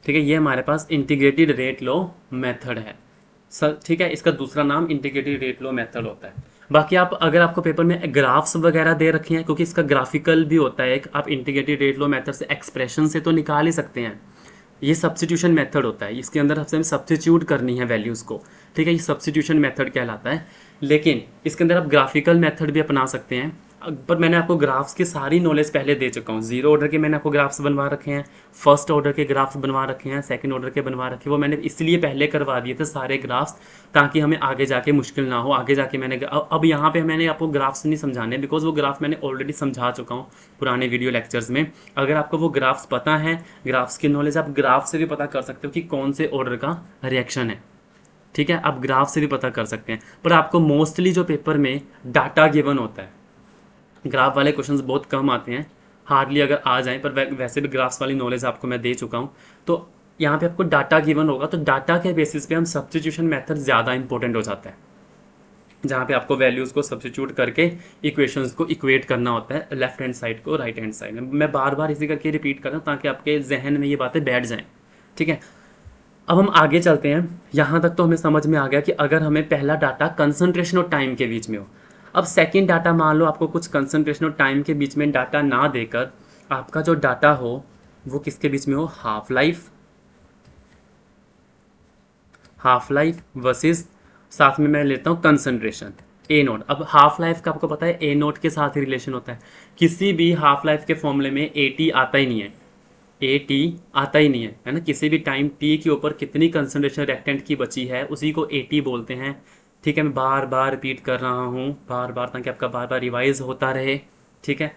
ठीक है, ये हमारे पास इंटीग्रेटेड रेट लो मेथड है सर। ठीक है, इसका दूसरा नाम इंटीग्रेटेड रेट लो मेथड होता है। बाकी आप, अगर आपको पेपर में ग्राफ्स वगैरह दे रखे हैं, क्योंकि इसका ग्राफिकल भी होता है एक, आप इंटीग्रेटेड रेट लो मेथड से एक्सप्रेशन से तो निकाल ही सकते हैं। ये सब्स्टिट्यूशन मेथड होता है, इसके अंदर हमें सब्स्टिट्यूट करनी है वैल्यूज़ को। ठीक है, ये सब्स्टिट्यूशन मेथड कहलाता है, लेकिन इसके अंदर आप ग्राफिकल मेथड भी अपना सकते हैं। पर मैंने आपको ग्राफ्स की सारी नॉलेज पहले दे चुका हूँ। 0 ऑर्डर के मैंने आपको ग्राफ्स बनवा रखे हैं, फर्स्ट ऑर्डर के ग्राफ्स बनवा रखे हैं, सेकंड ऑर्डर के बनवा रखे हैं, वो मैंने इसलिए पहले करवा दिए थे सारे ग्राफ्स, ताकि हमें आगे जाके मुश्किल ना हो। आगे जाके मैंने अब यहाँ पे मैंने आपको ग्राफ्स नहीं समझाने, बिकॉज वो ग्राफ मैंने ऑलरेडी समझा चुका हूँ पुराने वीडियो लेक्चर्स में। अगर आपको वो ग्राफ्स पता है, ग्राफ्स की नॉलेज, आप ग्राफ से भी पता कर सकते हो कि कौन से ऑर्डर का रिएक्शन है। ठीक है, आप ग्राफ से भी पता कर सकते हैं, पर आपको मोस्टली जो पेपर में डाटा गिवन होता है, ग्राफ वाले क्वेश्चंस बहुत कम आते हैं, हार्डली अगर आ जाएं, पर वैसे भी ग्राफ्स वाली नॉलेज आपको मैं दे चुका हूँ। तो यहाँ पे आपको डाटा गिवन होगा, तो डाटा के बेसिस पे हम सब्स्टिट्यूशन मेथड ज़्यादा इंपॉर्टेंट हो जाता है। जहाँ पे आपको वैल्यूज़ को सब्स्टिट्यूट करके इक्वेशंस को इक्वेट करना होता है लेफ्ट हैंड साइड को राइट हैंड साइड में। मैं बार बार इसी करके रिपीट कर रहा हूँ ताकि आपके जहन में ये बातें बैठ जाएँ, ठीक है। अब हम आगे चलते हैं। यहाँ तक तो हमें समझ में आ गया कि अगर हमें पहला डाटा कंसंट्रेशन और टाइम के बीच में हो। अब सेकंड डाटा, मान लो आपको कुछ कंसंट्रेशन और टाइम के बीच में डाटा ना देकर आपका जो डाटा हो वो किसके बीच में हो, हाफ लाइफ वर्सेस साथ में मैं लेता हूँ कंसंट्रेशन ए नोट। अब हाफ लाइफ का आपको पता है ए नोट के साथ ही रिलेशन होता है। किसी भी हाफ लाइफ के फॉर्मूले में ए टी आता ही नहीं है, ए टी आता ही नहीं है ना। किसी भी टाइम टी के ऊपर कितनी कंसंट्रेशन रिएक्टेंट की बची है उसी को ए टी बोलते हैं, ठीक है। मैं बार बार रिपीट कर रहा हूँ बार बार ताकि आपका बार बार रिवाइज होता रहे, ठीक है।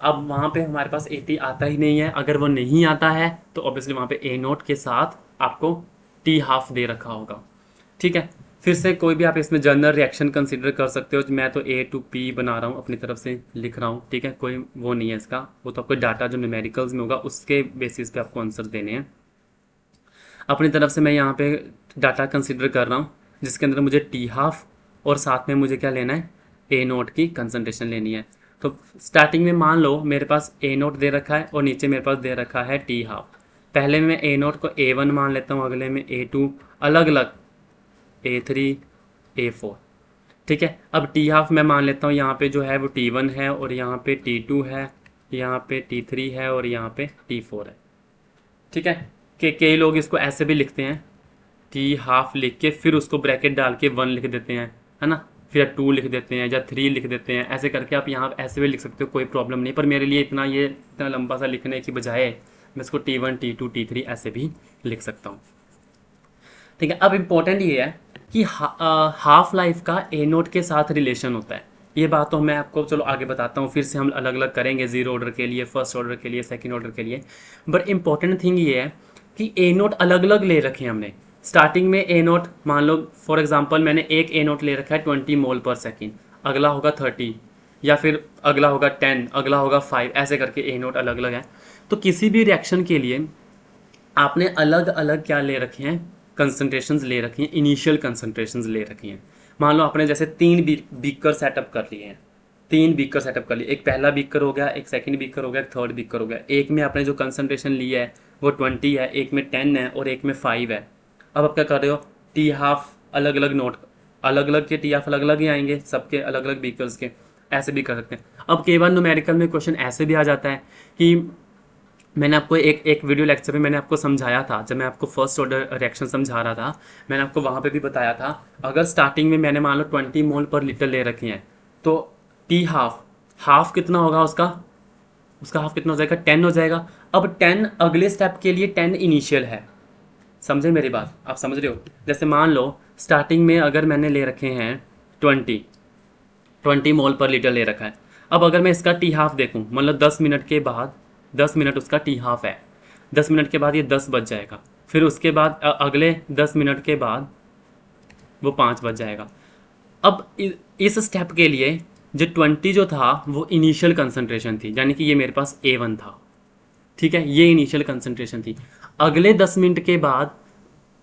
अब वहाँ पे हमारे पास ए टी आता ही नहीं है। अगर वो नहीं आता है तो ऑब्वियसली वहाँ पे ए नोट के साथ आपको टी हाफ दे रखा होगा, ठीक है। फिर से कोई भी आप इसमें जनरल रिएक्शन कंसीडर कर सकते हो। मैं तो ए टू पी बना रहा हूँ, अपनी तरफ से लिख रहा हूँ, ठीक है। कोई वो नहीं है इसका, वो तो आपको डाटा जो न्यूमेरिकल्स में होगा उसके बेसिस पे आपको आंसर देने हैं। अपनी तरफ से मैं यहाँ पे डाटा कंसीडर कर रहा हूँ जिसके अंदर मुझे टी हाफ और साथ में मुझे क्या लेना है, ए नोट की कंसंट्रेशन लेनी है। तो स्टार्टिंग में मान लो मेरे पास ए नोट दे रखा है और नीचे मेरे पास दे रखा है टी हाफ। पहले मैं ए नोट को ए वन मान लेता हूँ, अगले में ए टू, अलग अलग ए थ्री, ए फोर, ठीक है। अब टी हाफ मैं मान लेता हूँ यहाँ पे जो है वो टी वन है और यहाँ पे टी टू है, यहाँ पे टी थ्री है और यहाँ पे टी फोर है, ठीक है। कि कई लोग इसको ऐसे भी लिखते हैं, टी हाफ लिख के फिर उसको ब्रैकेट डाल के वन लिख देते हैं, है ना। फिर टू लिख देते हैं या थ्री लिख देते हैं, ऐसे करके आप यहाँ ऐसे भी लिख सकते हो, कोई प्रॉब्लम नहीं। पर मेरे लिए इतना लंबा सा लिखने की बजाय मैं इसको T one T two T three ऐसे भी लिख सकता हूँ, ठीक है। अब इम्पोर्टेंट ये है कि हाफ लाइफ का ए नोट के साथ रिलेशन होता है। ये बात तो मैं आपको चलो आगे बताता हूँ, फिर से हम अलग अलग करेंगे, जीरो ऑर्डर के लिए, फर्स्ट ऑर्डर के लिए, सेकंड ऑर्डर के लिए। बट इम्पॉर्टेंट थिंग ये है कि ए नोट अलग अलग ले रखे हैं हमने। स्टार्टिंग में ए नोट मान लो फॉर एग्जांपल मैंने एक ए नोट ले रखा है 20 मोल पर सेकेंड, अगला होगा 30, या फिर अगला होगा 10, अगला होगा 5, ऐसे करके ए नोट अलग अलग है। तो किसी भी रिएक्शन के लिए आपने अलग अलग क्या ले रखे हैं, कंसंट्रेशंस ले रखी हैं, इनिशियल कंसंट्रेशंस ले रखी हैं। मान लो आपने जैसे तीन बीकर सेटअप कर लिए हैं, तीन बीकर सेटअप कर लिए, एक पहला बीकर हो गया, एक सेकंड बीकर हो गया, एक थर्ड बीकर हो गया। एक में आपने जो कंसंट्रेशन ली है वो 20 है, एक में 10 है और एक में 5 है। अब आप क्या कर रहे हो, टी हाफ अलग अलग नोट, अलग अलग के टी हाफ अलग अलग ही आएंगे सबके अलग अलग बीकर्स के, ऐसे भी कर सकते हैं। अब कई बार न्यूमेरिकल में क्वेश्चन ऐसे भी आ जाता है कि मैंने आपको एक वीडियो लेक्चर में मैंने आपको समझाया था, जब मैं आपको फर्स्ट ऑर्डर रिएक्शन समझा रहा था, मैंने आपको वहाँ पे भी बताया था, अगर स्टार्टिंग में मैंने मान लो 20 मोल पर लीटर ले रखे हैं तो टी हाफ कितना होगा, उसका हाफ कितना हो जाएगा, 10 हो जाएगा। अब 10 अगले स्टेप के लिए 10 इनिशियल है, समझे मेरी बात, आप समझ रहे हो। जैसे मान लो स्टार्टिंग में अगर मैंने ले रखे हैं 20 मोल पर लीटर ले रखा है। अब अगर मैं इसका टी हाफ देखूँ, मतलब 10 मिनट के बाद, 10 मिनट उसका टी हाफ है, 10 मिनट के बाद ये 10 बज जाएगा, फिर उसके बाद अगले 10 मिनट के बाद वो 5 बज जाएगा। अब इस स्टेप के लिए जो 20 जो था वो इनिशियल कंसंट्रेशन थी, यानी कि ये मेरे पास A1 था, ठीक है, ये इनिशियल कंसंट्रेशन थी। अगले 10 मिनट के बाद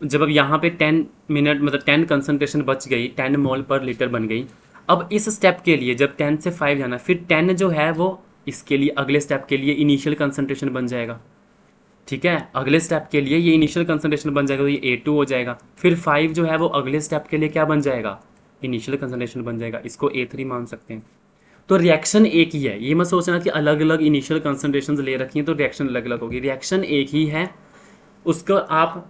जब अब यहाँ पे 10 मिनट मतलब 10 कंसंट्रेशन बच गई, 10 मोल पर लीटर बन गई। अब इस स्टेप के लिए जब 10 से 5 जाना, फिर 10 जो है वो इसके लिए अगले स्टेप के लिए इनिशियल कंसंट्रेशन बन जाएगा, ठीक है। अगले स्टेप के लिए ये इनिशियल कंसंट्रेशन बन जाएगा तो ये A2 हो जाएगा। फिर 5 जो है वो अगले स्टेप के लिए क्या बन जाएगा, इनिशियल कंसंट्रेशन बन जाएगा, इसको A3 मान सकते हैं। तो रिएक्शन एक ही है, ये मत सोचना कि अलग अलग इनिशियल कंसंट्रेशन ले रखी हैं तो रिएक्शन अलग अलग होगी, रिएक्शन एक ही है। उसको आप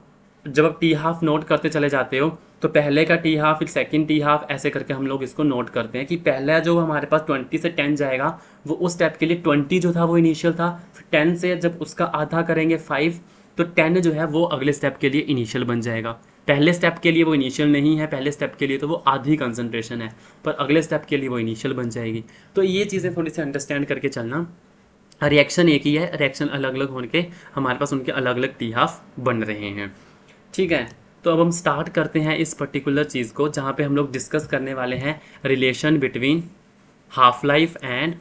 जब आप टी हाफ नोट करते चले जाते हो तो पहले का टी हाफ फिर सेकंड टी हाफ, ऐसे करके हम लोग इसको नोट करते हैं कि पहला जो हमारे पास 20 से 10 जाएगा वो उस स्टेप के लिए 20 जो था वो इनिशियल था, फिर 10 से जब उसका आधा करेंगे 5 तो 10 जो है वो अगले स्टेप के लिए इनिशियल बन जाएगा। पहले स्टेप के लिए वो इनिशियल नहीं है, पहले स्टेप के लिए तो वो आधी कंसंट्रेशन है, पर अगले स्टेप के लिए वो इनिशियल बन जाएगी। तो ये चीज़ें थोड़ी सी अंडरस्टैंड करके चलना। रिएक्शन एक ही है, रिएक्शन अलग अलग होने के हमारे पास उनके अलग अलग टी हाफ बन रहे हैं, ठीक है। तो अब हम स्टार्ट करते हैं इस पर्टिकुलर चीज़ को, जहाँ पे हम लोग डिस्कस करने वाले हैं relation between half life and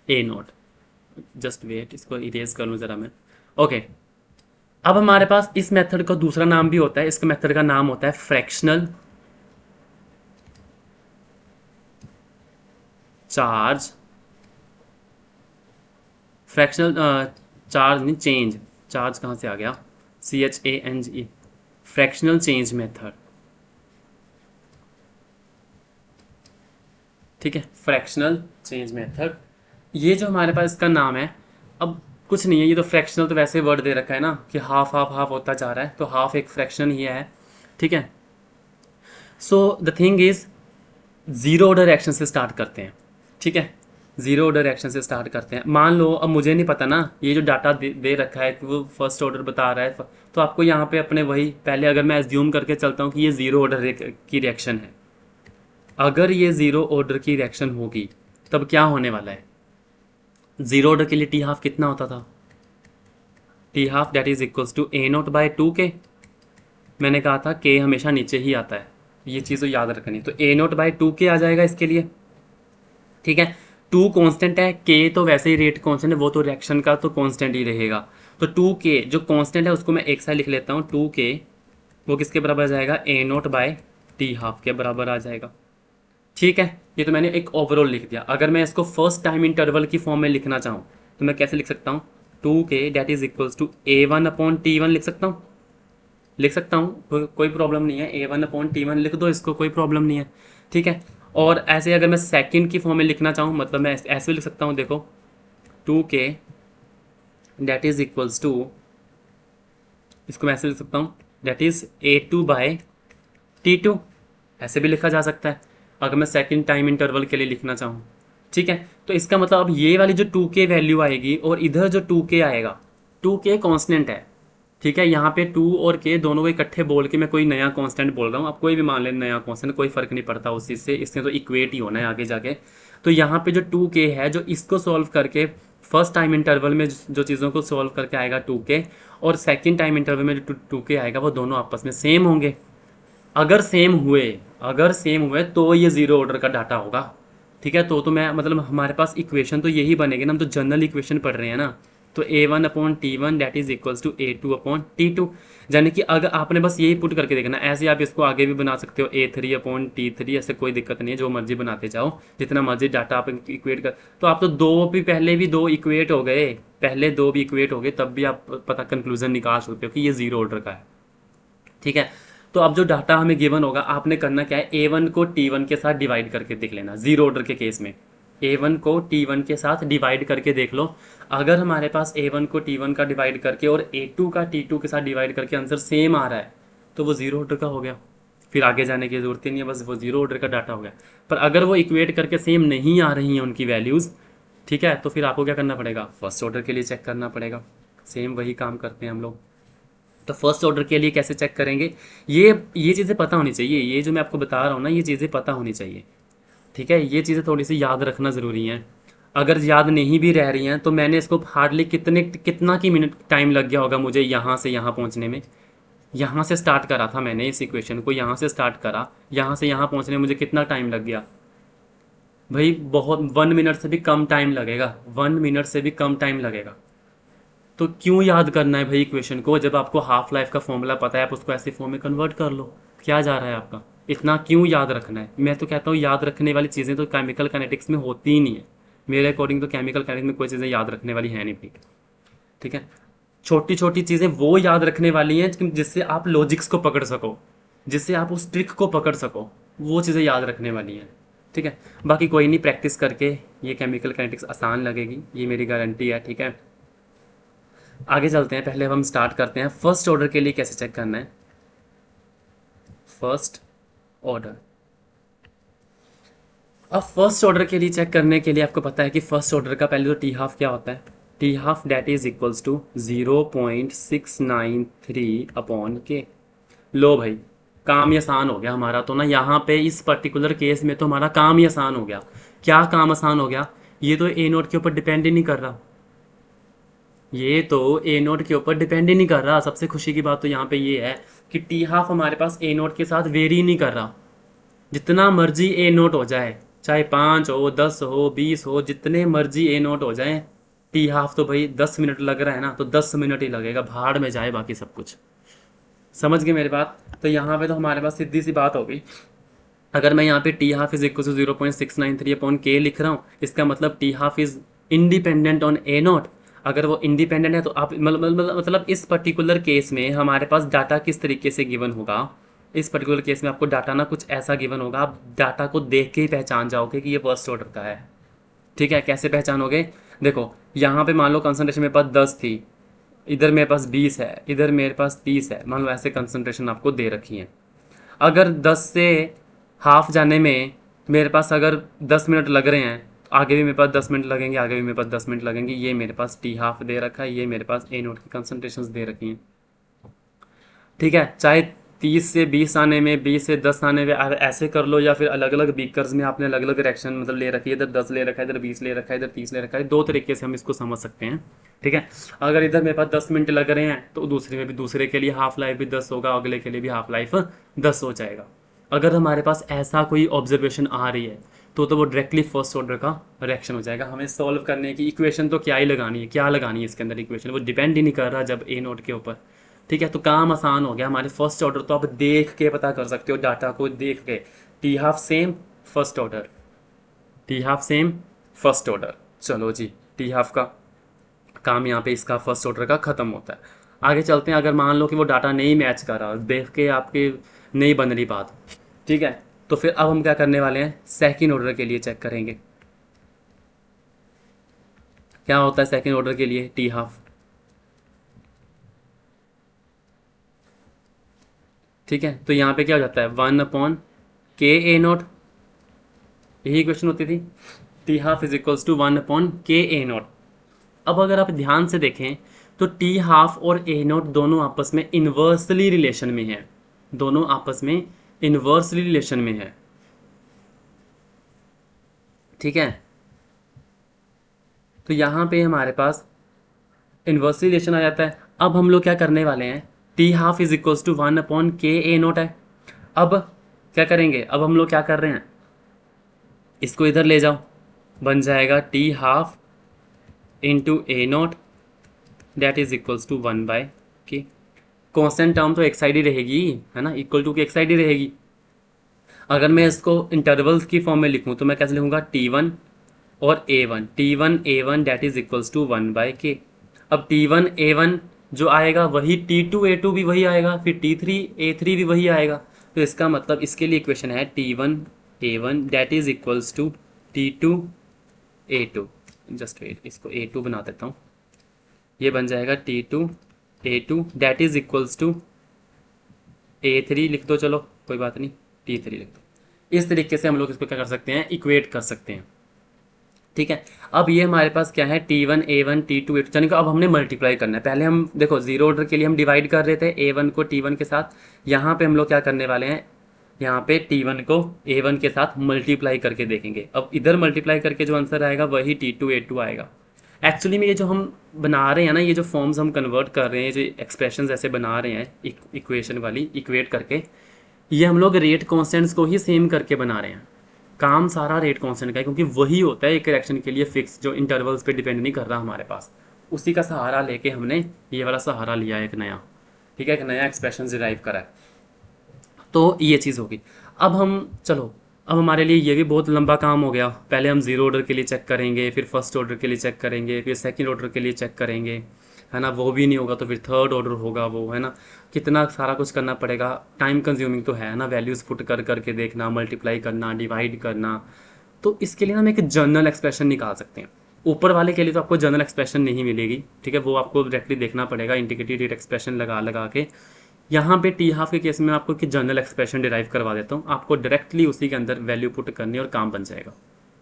A naught. Just wait, इसको इरेज कर लूँ ज़रा मैं, ओके। अब हमारे पास इस मेथड का दूसरा नाम भी होता है, इसके मेथड का नाम होता है फ्रैक्शनल चार्ज, फ्रैक्शनल चार्ज नहीं, चेंज, चार्ज कहाँ से आ गया, CHANGE, फ्रैक्शनल चेंज मेथड। ठीक है, फ्रैक्शनल चेंज मेथड, ये जो हमारे पास इसका नाम है। अब कुछ नहीं है, ये तो फ्रैक्शनल तो वैसे वर्ड दे रखा है ना कि हाफ हाफ हाफ होता जा रहा है, तो हाफ एक फ्रैक्शन ही है। ठीक है, so the thing is zero order action से स्टार्ट करते हैं। ठीक है, जीरो ऑर्डर एक्शन से स्टार्ट करते हैं। मान लो अब मुझे नहीं पता ना, ये जो डाटा दे रखा है कि वो फर्स्ट ऑर्डर बता रहा है, तो आपको यहाँ पे अपने वही पहले अगर मैं एज्यूम करके चलता हूँ कि ये जीरो ऑर्डर की रिएक्शन है, अगर ये जीरो ऑर्डर की रिएक्शन होगी तब क्या होने वाला है। जीरो ऑर्डर के लिए टी हाफ कितना होता था, T half that is equals to A0/2K। मैंने कहा था K हमेशा नीचे ही आता है, ये चीज़ तो याद रखनी, तो A0/2K आ जाएगा इसके लिए। ठीक है, टू कांस्टेंट है, K तो वैसे ही रेट कांस्टेंट है, वो तो रिएक्शन का तो कांस्टेंट ही रहेगा। तो 2K जो कांस्टेंट है उसको मैं एक साइड लिख लेता हूँ, 2K वो किसके बराबर आ जाएगा, A0/T½ के बराबर आ जाएगा। ठीक है, ये तो मैंने एक ओवरऑल लिख दिया। अगर मैं इसको फर्स्ट टाइम इंटरवल की फॉर्म में लिखना चाहूँ तो मैं कैसे लिख सकता हूँ, 2K that is equals to A1/T1 लिख सकता हूँ, लिख सकता हूँ, कोई प्रॉब्लम नहीं है, A1/T1 लिख दो, इसको कोई प्रॉब्लम नहीं है। ठीक है, और ऐसे अगर मैं सेकंड की फॉर्म में लिखना चाहूँ, मतलब मैं ऐसे लिख सकता हूँ, देखो 2K that is equals to, इसको मैं ऐसे लिख सकता हूँ, दैट इज A2/T2, ऐसे भी लिखा जा सकता है अगर मैं सेकंड टाइम इंटरवल के लिए लिखना चाहूँ। ठीक है, तो इसका मतलब अब ये वाली जो 2K वैल्यू आएगी और इधर जो 2K आएगा, 2K कांस्टेंट है। ठीक है, यहाँ पे 2 और K दोनों को इकट्ठे बोल के मैं कोई नया कांस्टेंट बोल रहा हूँ, आप कोई भी मान लें नया कांस्टेंट, कोई फर्क नहीं पड़ता उस चीज़ से, इसने तो इक्वेट ही होना है आगे जाके। तो यहाँ पे जो 2K है, जो इसको सॉल्व करके फर्स्ट टाइम इंटरवल में जो चीज़ों को सॉल्व करके आएगा 2K, और सेकेंड टाइम इंटरवल में जो 2K आएगा, वो दोनों आपस में सेम होंगे। अगर सेम हुए, अगर सेम हुए तो ये जीरो ऑर्डर का डाटा होगा। ठीक है, तो मैं मतलब हमारे पास इक्वेशन तो यही बनेगी ना, हम तो जनरल इक्वेशन पढ़ रहे हैं ना, तो A1/T1 that is equals to A2/T2। यानी कि अगर आपने बस यही पुट करके देखना, ऐसे आप इसको आगे भी बना सकते हो A3/T3, ऐसे कोई दिक्कत नहीं है, जो मर्जी बनाते जाओ, जितना मर्जी डाटा आप इक्वेट कर। तो आप तो दो भी पहले भी दो इक्वेट हो गए, पहले दो भी इक्वेट हो गए, तब भी आप पता कंक्लूजन निकाल सकते हो कि ये जीरो ऑर्डर का है। ठीक है, तो अब जो डाटा हमें गिवन होगा, आपने करना क्या है, A1 को T1 के साथ डिवाइड करके देख लेना। जीरो ऑर्डर के केस में A1 को T1 के साथ डिवाइड करके देख लो। अगर हमारे पास A1 को T1 का डिवाइड करके और A2 का T2 के साथ डिवाइड करके आंसर सेम आ रहा है, तो वो जीरो ऑर्डर का हो गया, फिर आगे जाने की जरूरत ही नहीं है, बस वो जीरो ऑर्डर का डाटा हो गया। पर अगर वो इक्वेट करके सेम नहीं आ रही हैं उनकी वैल्यूज़, ठीक है, तो फिर आपको क्या करना पड़ेगा, फर्स्ट ऑर्डर के लिए चेक करना पड़ेगा। सेम वही काम करते हैं हम लोग। तो फर्स्ट ऑर्डर के लिए कैसे चेक करेंगे, ये चीज़ें पता होनी चाहिए, ये जो मैं आपको बता रहा हूँ ना, ये चीज़ें पता होनी चाहिए। ठीक है, ये चीज़ें थोड़ी सी याद रखना ज़रूरी है। अगर याद नहीं भी रह रही हैं तो मैंने इसको हार्डली कितना की मिनट टाइम लग गया होगा मुझे यहाँ से यहाँ पहुँचने में। यहाँ से स्टार्ट करा था मैंने इस इक्वेशन को, यहाँ से स्टार्ट करा, यहाँ से यहाँ पहुँचने में मुझे कितना टाइम लग गया भाई, बहुत 1 मिनट से भी कम टाइम लगेगा, 1 मिनट से भी कम टाइम लगेगा। तो क्यों याद करना है भाई इक्वेशन को, जब आपको हाफ लाइफ का फॉर्मूला पता है, आप उसको ऐसे फॉर्म में कन्वर्ट कर लो, क्या जा रहा है आपका, इतना क्यों याद रखना है। मैं तो कहता हूँ याद रखने वाली चीज़ें तो केमिकल काइनेटिक्स में होती ही नहीं है, मेरे अकॉर्डिंग तो केमिकल काइनेटिक्स में कोई चीज़ें याद रखने वाली है नहीं भाई। ठीक है, छोटी छोटी चीज़ें वो याद रखने वाली हैं जिससे आप लॉजिक्स को पकड़ सको, जिससे आप उस ट्रिक को पकड़ सको, वो चीज़ें याद रखने वाली हैं। ठीक है, बाकी कोई नहीं, प्रैक्टिस करके ये केमिकल काइनेटिक्स आसान लगेगी, ये मेरी गारंटी है। ठीक है, आगे चलते हैं, पहले हम स्टार्ट करते हैं फर्स्ट ऑर्डर के लिए कैसे चेक करना है। फर्स्ट ऑर्डर, अब फर्स्ट ऑर्डर के लिए चेक करने के लिए आपको पता है कि फर्स्ट ऑर्डर का पहले तो टी हाफ क्या होता है, T half that is equals to 0.693/K। लो भाई, काम ही आसान हो गया हमारा तो ना, यहाँ पे इस पर्टिकुलर केस में तो हमारा काम ही आसान हो गया। क्या काम आसान हो गया, ये तो A0 के ऊपर डिपेंड ही नहीं कर रहा, ये तो A0 के ऊपर डिपेंड ही नहीं कर रहा। सबसे खुशी की बात तो यहाँ पे ये है कि टी हाफ हमारे पास A0 के साथ वेरी नहीं कर रहा। जितना मर्जी A0 हो जाए, चाहे 5 हो, 10 हो, 20 हो, जितने मर्जी A0 हो जाए, टी हाफ तो भाई 10 मिनट लग रहा है ना, तो 10 मिनट ही लगेगा, भाड़ में जाए बाकी सब कुछ। समझ गए मेरी बात। तो यहाँ पे तो हमारे पास सीधी सी बात हो गई, अगर मैं यहाँ पे T half is equal to 0.693 upon के लिख रहा हूँ, इसका मतलब T half is independent on A naught. अगर वो इंडिपेंडेंट है तो आप मतलब इस पर्टिकुलर केस में हमारे पास डाटा किस तरीके से गिवन होगा। इस पर्टिकुलर केस में आपको डाटा ना कुछ ऐसा गिवन होगा, आप डाटा को देख के ही पहचान जाओगे कि ये फर्स्ट ऑर्डर का है। ठीक है, कैसे पहचानोगे? देखो यहाँ पे मान लो कंसंट्रेशन मेरे पास 10 थी, इधर मेरे पास 20 है, इधर मेरे पास 30 है, मान लो ऐसे कंसंट्रेशन आपको दे रखी है। अगर 10 से हाफ जाने में मेरे पास अगर 10 मिनट लग रहे हैं, तो आगे भी मेरे पास 10 मिनट लगेंगे, आगे भी मेरे पास 10 मिनट लगेंगे। ये मेरे पास टी हाफ दे रखा है, ये मेरे पास ए नोट की कंसंट्रेशन दे रखी हैं। ठीक है, चाहे 30 से 20 आने में, 20 से 10 आने में ऐसे कर लो, या फिर अलग अलग बीकर्स में आपने अलग अलग रिएक्शन मतलब ले रखी है, इधर 10 ले रखा है, इधर 20 ले रखा है, इधर 30 ले रखा है। दो तरीके से हम इसको समझ सकते हैं। ठीक है, अगर इधर मेरे पास 10 मिनट लग रहे हैं तो दूसरे में भी, दूसरे के लिए हाफ लाइफ भी 10 होगा, अगले के लिए भी हाफ लाइफ 10 हो जाएगा। अगर हमारे पास ऐसा कोई ऑब्जर्वेशन आ रही है तो वो डायरेक्टली फर्स्ट ऑर्डर का रिएक्शन हो जाएगा। हमें सॉल्व करने की इक्वेशन तो क्या ही लगानी है, क्या लगानी है इसके अंदर इक्वेशन, वो डिपेंड ही नहीं कर रहा जब ए नोट के ऊपर। ठीक है, तो काम आसान हो गया हमारे। फर्स्ट ऑर्डर तो आप देख के पता कर सकते हो, डाटा को देख के। T half same first order, T half same first order. चलो जी, टी हाफ का काम यहाँ पे इसका फर्स्ट ऑर्डर का ख़त्म होता है। आगे चलते हैं। अगर मान लो कि वो डाटा नहीं मैच कर रहा, देख के आपके नहीं बन रही बात, ठीक है, तो फिर अब हम क्या करने वाले हैं, सेकंड ऑर्डर के लिए चेक करेंगे क्या होता है सेकंड ऑर्डर के लिए टी हाफ। ठीक है, तो यहाँ पे क्या हो जाता है, 1/k A0, यही क्वेश्चन होती थी। T half is equals to 1/k A0। अब अगर आप ध्यान से देखें तो टी हाफ और A0 दोनों आपस में इन्वर्सली रिलेशन में है, दोनों आपस में इन्वर्सली रिलेशन में है। ठीक है, तो यहाँ पे हमारे पास इन्वर्सली रिलेशन आ जाता है। अब हम लोग क्या करने वाले हैं, T half is equals to 1/k A0 है। अब क्या करेंगे, अब हम लोग क्या कर रहे हैं, इसको इधर ले जाओ, बन जाएगा T half into A0 that is equals to 1/k। Constant term तो एक साइड ही रहेगी, है ना, इक्वल टू की एक साइड ही रहेगी। अगर मैं इसको इंटरवल्स की फॉर्म में लिखूं तो मैं कैसे लिखूंगा, T1 और A1, T1 A1 that is equals to 1/k। अब T1 A1 जो आएगा वही T2 A2 भी वही आएगा, फिर T3 A3 भी वही आएगा। तो इसका मतलब इसके लिए इक्वेशन है T1 A1 that is equals to T2 A2। Just wait, इसको A2 बना देता हूँ, ये बन जाएगा T2 A2 that is equals to A3 लिख दो, चलो कोई बात नहीं, T3 लिख दो। इस तरीके से हम लोग इसको क्या कर सकते हैं, इक्वेट कर सकते हैं। ठीक है, अब ये हमारे पास क्या है, T1 A1 T2 A2, यानी कि अब हमने मल्टीप्लाई करना है। पहले हम देखो जीरो ऑर्डर के लिए हम डिवाइड कर रहे थे A1 को T1 के साथ, यहाँ पे हम लोग क्या करने वाले हैं, यहाँ पे T1 को A1 के साथ मल्टीप्लाई करके देखेंगे। अब इधर मल्टीप्लाई करके जो आंसर आएगा वही T2 A2 आएगा। एक्चुअली में ये जो हम बना रहे हैं ना, ये जो फॉर्म्स हम कन्वर्ट कर रहे हैं, जो एक्सप्रेशन ऐसे बना रहे हैं इक्वेशन वाली इक्वेट करके, ये हम लोग रेट कॉन्स्टेंट्स को ही सेम करके बना रहे हैं। काम सारा रेट कांस्टेंट का है, क्योंकि वही होता है एक रिएक्शन के लिए फिक्स, जो इंटरवल्स पे डिपेंड नहीं कर रहा हमारे पास। उसी का सहारा लेके हमने ये वाला सहारा लिया है एक नया। ठीक है, एक नया एक्सप्रेशन डिराइव करा है। तो ये चीज़ होगी। अब हम चलो, अब हमारे लिए ये भी बहुत लंबा काम हो गया। पहले हम जीरो ऑर्डर के लिए चेक करेंगे, फिर फर्स्ट ऑर्डर के लिए चेक करेंगे, फिर सेकंड ऑर्डर के लिए चेक करेंगे, है ना। वो भी नहीं होगा तो फिर थर्ड ऑर्डर होगा, वो है ना, कितना सारा कुछ करना पड़ेगा। टाइम कंज्यूमिंग तो है ना, वैल्यूज़ पुट कर करके देखना, मल्टीप्लाई करना, डिवाइड करना। तो इसके लिए हम एक जनरल एक्सप्रेशन निकाल सकते हैं। ऊपर वाले के लिए तो आपको जनरल एक्सप्रेशन नहीं मिलेगी, ठीक है, वो आपको डायरेक्टली देखना पड़ेगा इंटीग्रेटेड रेट एक्सप्रेशन लगा लगा के। यहाँ पे टी हाफ के केस में आपको कि जनरल एक्सप्रेशन डिराइव करवा देता हूँ, आपको डायरेक्टली उसी के अंदर वैल्यू पुट करनी और काम बन जाएगा।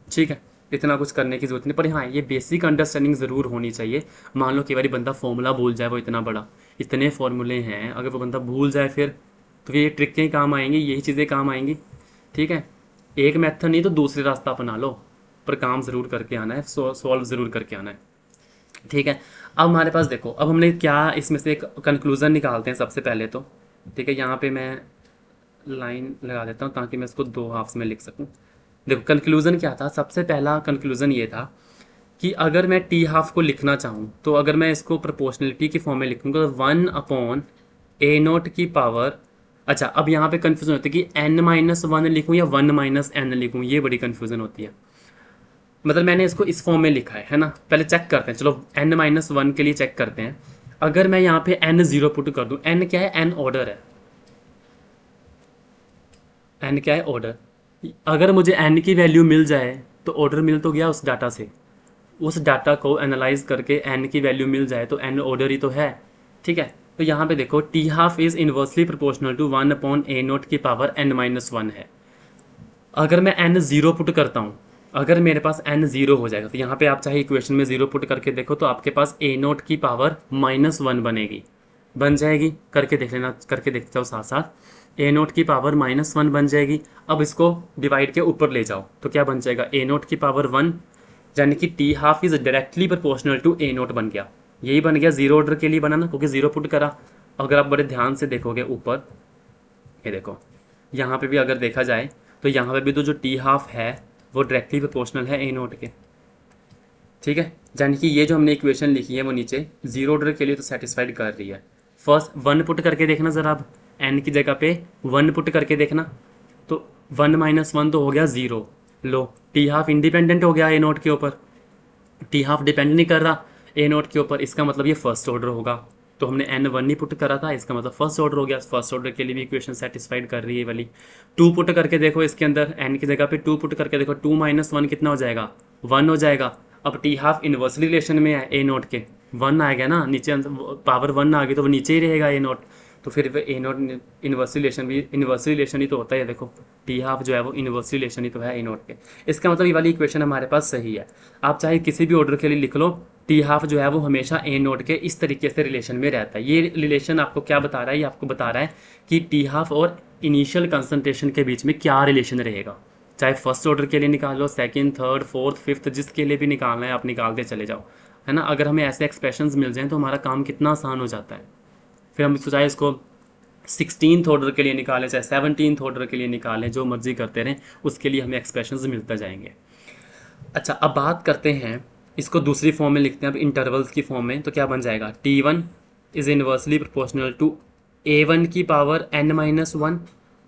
ठीक है, इतना कुछ करने की जरूरत नहीं, पर हाँ ये बेसिक अंडरस्टैंडिंग ज़रूर होनी चाहिए। मान लो कई बार बंदा फॉर्मूला भूल जाए, वो इतना बड़ा, इतने फॉर्मूले हैं, अगर वो बंदा भूल जाए फिर तो ये ट्रिकें काम आएंगी, यही चीज़ें काम आएंगी। ठीक है, एक मेथड नहीं तो दूसरे रास्ता अपना लो, पर काम ज़रूर करके आना है, सॉल्व ज़रूर करके आना है। ठीक है, अब हमारे पास देखो, अब हमने क्या इसमें से एक कंक्लूज़न निकालते हैं सबसे पहले तो। ठीक है, यहाँ पे मैं लाइन लगा देता हूँ ताकि मैं इसको दो हाफ्स में लिख सकूँ। देखो कंक्लूज़न क्या था, सबसे पहला कंक्लूज़न ये था कि अगर मैं टी हाफ को लिखना चाहूँ तो अगर मैं इसको प्रोपोर्शनलिटी की फॉर्म में लिखूँगा तो 1/A0 की पावर अच्छा, अब यहाँ पे कन्फ्यूजन होती है कि n-1 लिखूँ या 1-n लिखूँ, ये बड़ी कन्फ्यूजन होती है। मतलब मैंने इसको इस फॉर्म में लिखा है ना। पहले चेक करते हैं, चलो n-1 के लिए चेक करते हैं। अगर मैं यहाँ पे n0 पुट कर दूँ, n क्या है, n ऑर्डर है, n क्या है, ऑर्डर। अगर मुझे n की वैल्यू मिल जाए तो ऑर्डर मिल तो गया उस डाटा से, उस डाटा को एनालाइज करके n की वैल्यू मिल जाए तो n ऑर्डर ही तो है। ठीक है, तो यहाँ पे देखो T half is inversely proportional to 1/a0 की पावर n-1 है। अगर मैं n ज़ीरो पुट करता हूँ, अगर मेरे पास n ज़ीरो हो जाएगा, तो यहाँ पे आप चाहे इक्वेशन में ज़ीरो पुट करके देखो तो आपके पास a0 की पावर -1 बनेगी, बन जाएगी। करके देख लेना, करके देखते जाओ साथ साथ। a0 की पावर -1 बन जाएगी। अब इसको डिवाइड के ऊपर ले जाओ तो क्या बन जाएगा, a0 की पावर 1, यानी कि T half is directly proportional to a0 बन गया। यही बन गया, जीरो ऑर्डर के लिए बना ना, क्योंकि ज़ीरो पुट करा। अगर आप बड़े ध्यान से देखोगे ऊपर, ये देखो यहाँ पे भी अगर देखा जाए तो यहाँ पे भी तो जो टी हाफ है वो डायरेक्टली प्रोपोर्शनल है a0 के। ठीक है, यानी कि ये जो हमने इक्वेशन लिखी है वो नीचे जीरो ऑर्डर के लिए तो सेटिस्फाइड कर रही है। फर्स्ट 1 पुट करके देखना ज़रा, अब n की जगह पे 1 पुट करके देखना, तो 1-1 तो हो गया ज़ीरो। लो, टी हाफ इंडिपेंडेंट हो गया a0 के ऊपर, टी हाफ डिपेंड नहीं कर रहा a0 के ऊपर, इसका मतलब ये फर्स्ट ऑर्डर होगा। तो हमने n1 नहीं पुट करा था, इसका मतलब फर्स्ट ऑर्डर हो गया। फर्स्ट ऑर्डर के लिए भी इक्वेशन सेटिस्फाइड कर रही है वाली। 2 पुट करके देखो इसके अंदर, n की जगह पे 2 पुट करके देखो, 2-1 कितना हो जाएगा, 1 हो जाएगा। अब टी हाफ इन्वर्स रिलेशन में है a0 के, 1 आ गया ना नीचे, पावर 1 आ गई तो वो नीचे ही रहेगा a0। तो फिर a0 इन्वर्स रिलेशन भी इन्वर्स रिलेशन ही तो होता है। देखो टी हाफ जो है वो इन्वर्स रिलेशन ही तो है a0 के। इसका मतलब ये वाली इक्वेशन हमारे पास सही है। आप चाहे किसी भी ऑर्डर के लिए लिख लो, टी हाफ जो है वो हमेशा a0 के इस तरीके से रिलेशन में रहता है। ये रिलेशन आपको क्या बता रहा है, ये आपको बता रहा है कि टी हाफ और इनिशियल कंसंट्रेशन के बीच में क्या रिलेशन रहेगा। चाहे फर्स्ट ऑर्डर के लिए निकाल लो, सेकंड, थर्ड, फोर्थ, फिफ्थ, जिसके लिए भी निकालना है आप निकालते चले जाओ, है ना। अगर हमें ऐसे एक्सप्रेशंस मिल जाएं तो हमारा काम कितना आसान हो जाता है। फिर हम चाहे इसको 16th ऑर्डर के लिए निकालें, चाहे 17th ऑर्डर के लिए निकालें, जो मर्जी करते रहें, उसके लिए हमें एक्सप्रेशंस मिलते जाएंगे। अच्छा, अब बात करते हैं, इसको दूसरी फॉर्म में लिखते हैं अब इंटरवल्स की फॉर्म में। तो क्या बन जाएगा, t1 is inversely proportional to a1 की पावर n-1।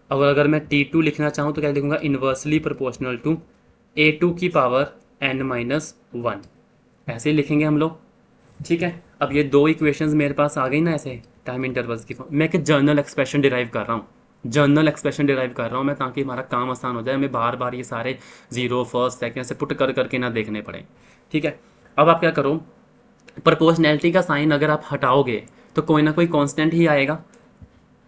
और अगर मैं t2 लिखना चाहूँ तो क्या लिखूंगा, इन्वर्सली प्रोपोर्शनल टू a2 की पावर n-1, ऐसे ही लिखेंगे हम लोग। ठीक है, अब ये दो इक्वेशंस मेरे पास आ गई ना ऐसे टाइम इंटरवल्स की फॉर्म। मैं एक जर्नल एक्सप्रेशन डिराइव कर रहा हूँ, जर्नल एक्सप्रेशन डिराइव कर रहा हूँ मैं, ताकि हमारा काम आसान हो जाए, हमें बार बार ये सारे जीरो फर्स्ट सेकंड से पुट कर करके ना देखने पड़े। ठीक है, अब आप क्या करो, प्रोपोर्शनैलिटी का साइन अगर आप हटाओगे तो कोई ना कोई कांस्टेंट ही आएगा।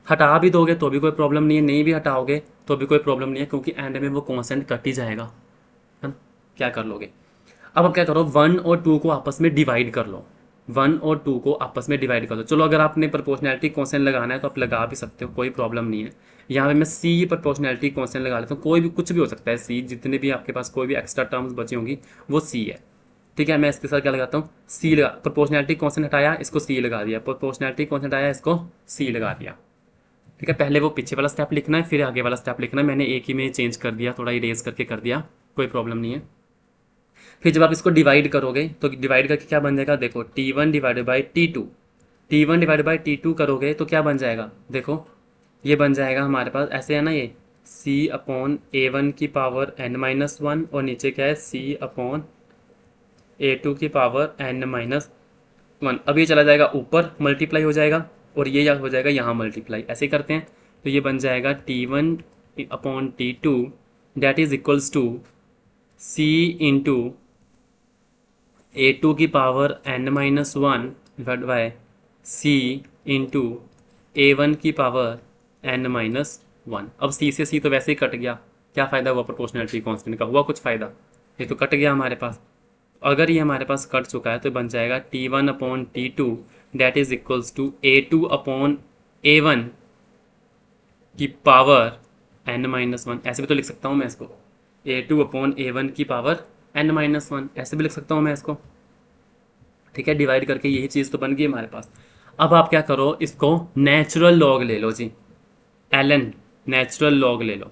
हटा भी दोगे तो भी कोई प्रॉब्लम नहीं है, नहीं भी हटाओगे तो भी कोई प्रॉब्लम नहीं है, क्योंकि एंड में वो कांस्टेंट कट ही जाएगा, है ना। क्या कर लोगे, अब आप क्या करो, 1 और 2 को आपस में डिवाइड कर लो। 1 और 2 को आपस में डिवाइड कर दो। चलो अगर आपने प्रोपोर्शनैलिटी कांस्टेंट लगाना है तो आप लगा भी सकते हो, कोई प्रॉब्लम नहीं है। यहाँ पे मैं सी प्रोपोर्शनैलिटी कांस्टेंट लगा लेता हूँ, कोई भी कुछ भी हो सकता है सी, जितने भी आपके पास कोई भी एक्स्ट्रा टर्म्स बची होंगी वो सी है। ठीक है, मैं इसके साथ क्या लगाता हूँ, सी लगा, प्रोपोर्शनैलिटी कांस्टेंट हटाया, इसको सी लगा दिया, प्रोपोर्शनैलिटी कांस्टेंट आया, इसको सी लगा दिया। ठीक है, पहले वो पीछे वाला स्टेप लिखना है, फिर आगे वाला स्टेप लिखना है। मैंने एक ही में चेंज कर दिया, थोड़ा इरेज करके कर दिया, कोई प्रॉब्लम नहीं है। फिर जब आप इसको डिवाइड करोगे तो डिवाइड करके क्या बन जाएगा, देखो t1 divided by t2, t1 divided by t2 करोगे तो क्या बन जाएगा, देखो ये बन जाएगा हमारे पास ऐसे है ना, ये c/a1 की पावर n-1, और नीचे क्या है, c/a2 की पावर n-1। अब ये चला जाएगा ऊपर, मल्टीप्लाई हो जाएगा, और ये हो जाएगा यहाँ मल्टीप्लाई, ऐसे करते हैं। तो ये बन जाएगा t1/t2 that is equals to c into a2 की power n-1 divide by c into a1 की पावर n-1। अब c से c तो वैसे ही कट गया, क्या फ़ायदा हुआ प्रोपोर्शनैलिटी कांस्टेंट का, हुआ कुछ फ़ायदा, ये तो कट गया हमारे पास। अगर ये हमारे पास कट चुका है तो बन जाएगा t1/t2 that is equals to a2/a1 की पावर n-1। ऐसे भी तो लिख सकता हूँ मैं इसको, a2/a1 की पावर n-1, ऐसे भी लिख सकता हूँ मैं इसको। ठीक है, डिवाइड करके यही चीज़ तो बन गई हमारे पास। अब आप क्या करो, इसको नेचुरल लॉग ले लो जी, ln नेचुरल लॉग ले लो,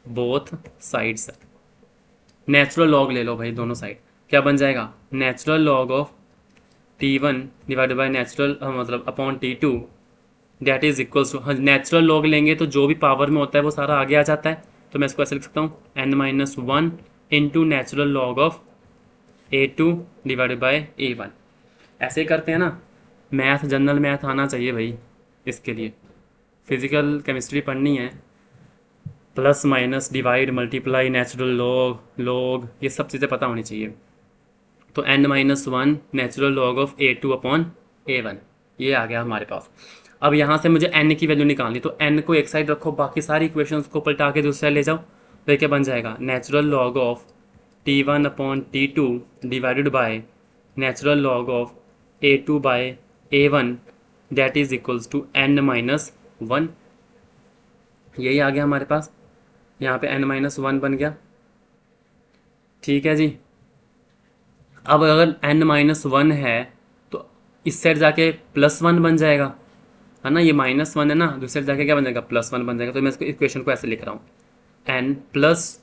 बोथ साइड्स नेचुरल लॉग ले लो भाई, दोनों साइड। क्या बन जाएगा, natural log of t1 divided by natural मतलब upon t2 that is equals to, natural log लेंगे तो जो भी पावर में होता है वो सारा आगे आ जाता है, तो मैं इसको ऐसे लिख सकता हूँ n-1 into natural log of a2 divided bye a1। ऐसे ही करते हैं ना। मैथ, जनरल मैथ आना चाहिए भाई इसके लिए, फिजिकल केमिस्ट्री पढ़नी है। Plus minus divide multiply natural log log ये सब चीज़ें पता होनी चाहिए। तो n-1 natural log of a2 upon a1, ये आ गया हमारे पास। अब यहाँ से मुझे n की वैल्यू निकालनी, तो n को एक साइड रखो, बाकी सारी इक्वेशंस को पलटा के दूसरी साइड ले जाओ, तो क्या बन जाएगा, natural log of t1 upon t2 divided by natural log of a2 by a1 that is equals to n-1। यही आ गया हमारे पास, यहाँ पे n-1 बन गया। ठीक है जी। अब अगर n-1 है तो इस साइड जाके +1 बन जाएगा, है ना, ये -1 है ना, दूसरी साइड जाके क्या बन जाएगा, +1 बन जाएगा। तो मैं इसको इक्वेशन को ऐसे लिख रहा हूँ, n plus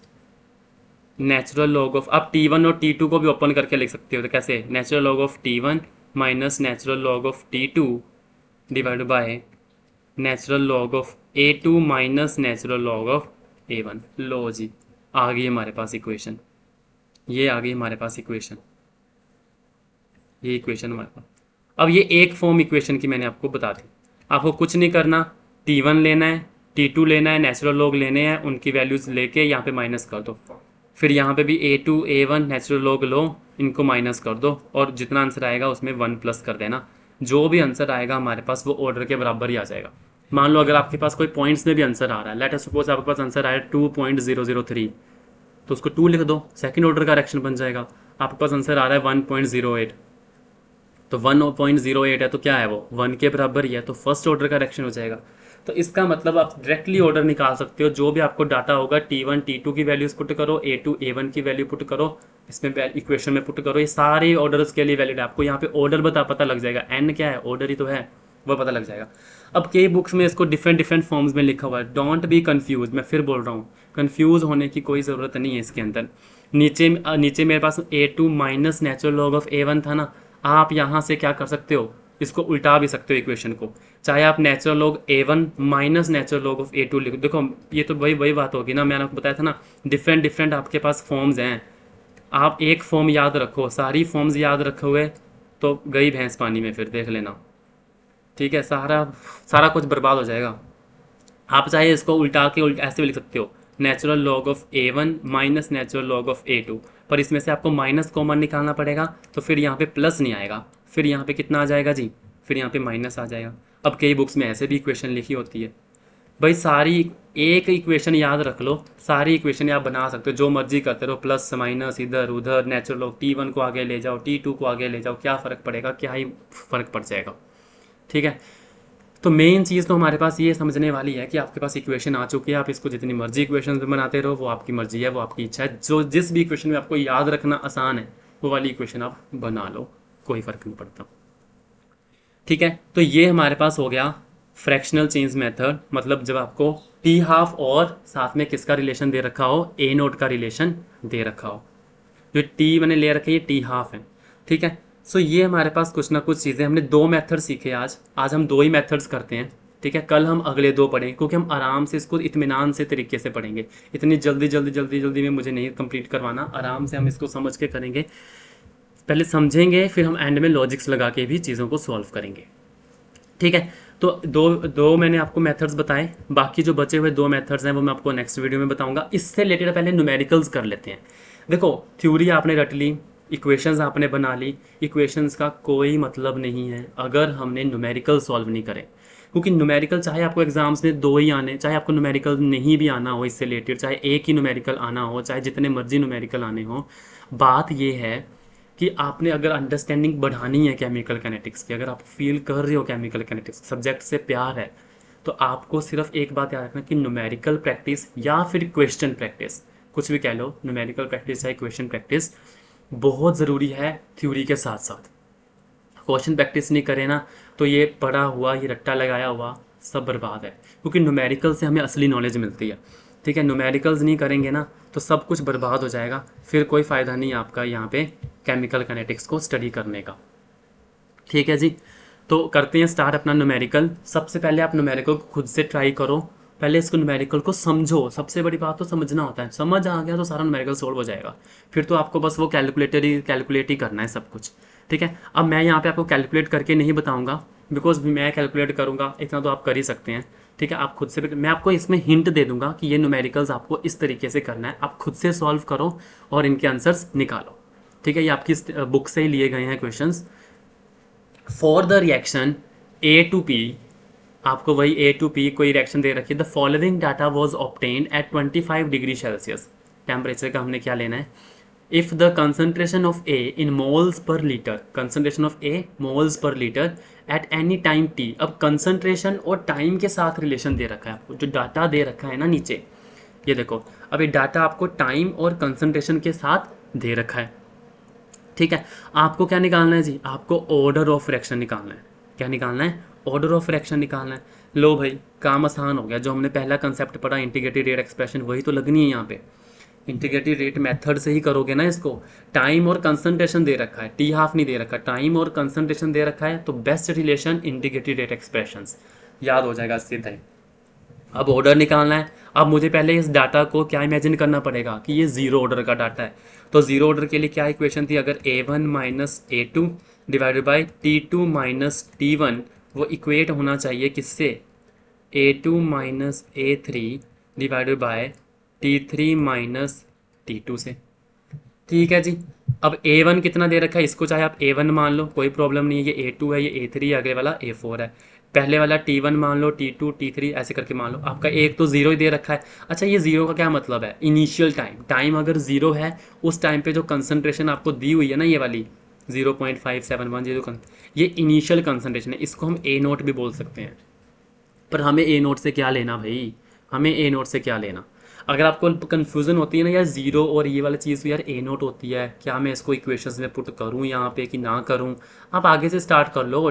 natural log of, आप t1 और t2 को भी ओपन करके लिख सकते हो, तो कैसे, natural log of t1 minus natural log of t2 divide by natural log of a2 minus natural log of a1। लो जी, आ गई हमारे पास इक्वेशन, ये आ गई हमारे पास इक्वेशन, ये इक्वेशन हमारे पास। अब ये एक फॉर्म इक्वेशन की मैंने आपको बता दी, आपको कुछ नहीं करना, t1 लेना है, t2 लेना है, नेचुरल लॉग लेने हैं, उनकी वैल्यूज़ लेके यहाँ पे माइनस कर दो, फिर यहाँ पे भी a2 a1 नेचुरल लॉग लो, इनको माइनस कर दो, और जितना आंसर आएगा उसमें 1 प्लस कर देना। जो भी आंसर आएगा हमारे पास वो ऑर्डर के बराबर ही आ जाएगा। मान लो अगर आपके पास कोई पॉइंट्स में भी आंसर आ रहा है, लेट अस सपोज आपके पास आंसर आया 2.003, तो उसको 2 लिख दो, सेकंड ऑर्डर का रिएक्शन बन जाएगा। आपके पास आंसर आ रहा है 1.08, तो 1.08 है तो क्या है, वो 1 के बराबर ही है, तो फर्स्ट ऑर्डर का रिएक्शन हो जाएगा। तो इसका मतलब आप डायरेक्टली ऑर्डर निकाल सकते हो, जो भी आपको डाटा होगा t1 t2 की वैल्यूज पुट करो, a2 a1 की वैल्यू पुट करो, इसमें इक्वेशन में पुट करो, ये सारे ऑर्डर्स के लिए वैलिड है। आपको यहाँ पे ऑर्डर पता लग जाएगा, n क्या है, ऑर्डर ही तो है, वो पता लग जाएगा। अब कई बुक्स में इसको डिफरेंट डिफरेंट फॉर्म्स में लिखा हुआ है, डोंट बी कन्फ्यूज, मैं फिर बोल रहा हूँ, कन्फ्यूज होने की कोई ज़रूरत नहीं है इसके अंदर। नीचे मेरे पास a2 minus natural log of a1 था ना, आप यहाँ से क्या कर सकते हो, इसको उल्टा भी सकते हो इक्वेशन को, चाहे आप natural log a1 minus natural log of a2 लिखो। देखो ये तो वही बात होगी ना, मैंने आपको बताया था ना, डिफरेंट डिफरेंट आपके पास फॉर्म्स हैं, आप एक फॉर्म याद रखो, सारी फॉर्म्स याद रखे हुए तो गई भैंस पानी में, फिर देख लेना। ठीक है, सारा सारा कुछ बर्बाद हो जाएगा। आप चाहे इसको उल्टा के ऐसे भी लिख सकते हो, natural log of a1 minus natural log of a2, पर इसमें से आपको माइनस कॉमन निकालना पड़ेगा, तो फिर यहाँ पे प्लस नहीं आएगा, फिर यहाँ पे कितना आ जाएगा जी, फिर यहाँ पे माइनस आ जाएगा। अब कई बुक्स में ऐसे भी इक्वेशन लिखी होती है भाई, सारी एक इक्वेशन याद रख लो, सारी इक्वेशन आप बना सकते हो, जो मर्जी करते रहो, प्लस माइनस इधर उधर, नेचुरल लॉग t1 को आगे ले जाओ, t2 को आगे ले जाओ, क्या फ़र्क पड़ेगा, क्या ही फ़र्क पड़ जाएगा। ठीक है, तो मेन चीज़ तो हमारे पास ये समझने वाली है कि आपके पास इक्वेशन आ चुकी है, आप इसको जितनी मर्जी इक्वेशन बनाते रहो, वो आपकी मर्जी है, वो आपकी इच्छा है, जो जिस भी इक्वेशन में आपको याद रखना आसान है वो वाली इक्वेशन आप बना लो, कोई फ़र्क नहीं पड़ता। ठीक है, तो ये हमारे पास हो गया फ्रैक्शनल चेंज मेथड, मतलब जब आपको टी हाफ और साथ में किसका रिलेशन दे रखा हो, ए नोट का रिलेशन दे रखा हो, जो टी मैंने ले रखा है ये टी हाफ है। ठीक है, सो ये हमारे पास कुछ ना कुछ चीज़ें, हमने 2 मेथड सीखे आज हम 2 ही मेथड्स करते हैं। ठीक है, कल हम अगले 2 पढ़ेंगे, क्योंकि हम आराम से इसको इत्मीनान से तरीके से पढ़ेंगे, इतनी जल्दी में मुझे नहीं कंप्लीट करवाना, आराम से हम इसको समझ के करेंगे, पहले समझेंगे फिर हम एंड में लॉजिक्स लगा के भी चीज़ों को सॉल्व करेंगे। ठीक है, तो दो मैंने आपको मेथड्स बताए, बाकी जो बचे हुए 2 मेथड्स हैं वो मैं आपको नेक्स्ट वीडियो में बताऊंगा। इससे रिलेटेड पहले न्यूमेरिकल्स कर लेते हैं। देखो थ्योरी आपने रट ली, इक्वेशंस आपने बना ली, इक्वेशंस का कोई मतलब नहीं है अगर हमने न्यूमेरिकल सॉल्व नहीं करे, क्योंकि न्यूमेरिकल चाहे आपको एग्जाम्स में 2 ही आने, चाहे आपको न्यूमेरिकल नहीं भी आना हो इससे रिलेटेड, चाहे एक ही न्यूमेरिकल आना हो, चाहे जितने मर्जी न्यूमेरिकल आने हो, बात ये है कि आपने अगर अंडरस्टैंडिंग बढ़ानी है केमिकल कैनेटिक्स की, अगर आप फील कर रहे हो केमिकल कैनेटिक्स सब्जेक्ट से प्यार है, तो आपको सिर्फ एक बात याद रखना कि न्यूमेरिकल प्रैक्टिस या फिर क्वेश्चन प्रैक्टिस, कुछ भी कह लो, न्यूमेरिकल प्रैक्टिस या क्वेश्चन प्रैक्टिस बहुत ज़रूरी है थ्योरी के साथ साथ। क्वेश्चन प्रैक्टिस नहीं करें ना तो ये पढ़ा हुआ, ये रट्टा लगाया हुआ सब बर्बाद है, क्योंकि न्यूमेरिकल से हमें असली नॉलेज मिलती है। ठीक है, न्यूमेरिकल्स नहीं करेंगे ना तो सब कुछ बर्बाद हो जाएगा, फिर कोई फ़ायदा नहीं आपका यहाँ पे केमिकल कैनेटिक्स को स्टडी करने का। ठीक है जी, तो करते हैं स्टार्ट अपना न्यूमेरिकल। सबसे पहले आप न्यूमेरिकल को खुद से ट्राई करो, पहले इसको न्यूमेरिकल को समझो। सबसे बड़ी बात तो समझना होता है, समझ आ गया तो सारा न्यूमेरिकल सॉल्व हो जाएगा। फिर तो आपको बस वो कैलकुलेट ही करना है सब कुछ। ठीक है, अब मैं यहाँ पे आपको कैलकुलेट करके नहीं बताऊंगा, बिकॉज मैं कैलकुलेट करूंगा इतना तो आप कर ही सकते हैं। ठीक है, आप खुद से भी, मैं आपको इसमें हिंट दे दूंगा कि ये न्यूमेरिकल्स आपको इस तरीके से करना है, आप खुद से सॉल्व करो और इनके आंसर्स निकालो। ठीक है, ये आपकी बुक से ही लिए गए हैं questions. For the reaction A to P, आपको वही ए टू पी कोई रिएक्शन दे रखी है। The following data was obtained at 25 degree Celsius. Temperature का हमने क्या लेना है, if the concentration of A in moles per litre, concentration of A moles per litre at any time T. अब कंसंट्रेशन और टाइम के साथ रिलेशन दे रखा है आपको, जो डाटा दे रखा है ना नीचे, ये देखो, अब ये डाटा आपको टाइम और कंसंट्रेशन के साथ दे रखा है। ठीक है, आपको क्या निकालना है जी, आपको ऑर्डर ऑफ रिएक्शन निकालना है। क्या निकालना है, ऑर्डर ऑफ रिएक्शन निकालना है। लो भाई, काम आसान हो गया। जो हमने पहला कंसेप्ट पढ़ा इंटीग्रेटेड रेट एक्सप्रेशन, वही तो लगनी है यहाँ पे। इंटीग्रेटेड रेट मेथड से ही करोगे ना इसको। टाइम और कंसंट्रेशन दे रखा है, टी हाफ नहीं दे रखा, टाइम और कंसंट्रेशन दे रखा है, तो best relation integrated rate expressions, याद हो जाएगा सीधा ही। अब ऑर्डर निकालना है। अब मुझे पहले इस डाटा को क्या इमेजिन करना पड़ेगा कि ये जीरो ऑर्डर का डाटा है। तो जीरो ऑर्डर के लिए क्या इक्वेशन थी, अगर a1 minus A2 divided by T2 minus T1, वो इक्वेट होना चाहिए किससे, A2 minus A3 divided by T3 minus T2 से। ठीक है जी, अब A1 कितना दे रखा है, इसको चाहे आप A1 मान लो, कोई प्रॉब्लम नहीं है। ये A2 है, ये A3 है, आगे वाला A4 है। पहले वाला T1 मान लो, T2 T3 ऐसे करके मान लो। आपका एक तो जीरो ही दे रखा है। अच्छा, ये जीरो का क्या मतलब है, इनिशियल टाइम। टाइम अगर जीरो है, उस टाइम पे जो कंसंट्रेशन आपको दी हुई है ना, ये वाली 0.571, ये इनिशियल कंसंट्रेशन है। इसको हम A नोट भी बोल सकते हैं। पर हमें A नोट से क्या लेना भाई, हमें A नोट से क्या लेना। अगर आपको कन्फ्यूज़न होती है ना यार, जीरो और ये वाली चीज़ यार A नोट होती है, क्या मैं इसको इक्वेशंस में पुट करूँ यहाँ पे कि ना करूँ, आप आगे से स्टार्ट कर लो।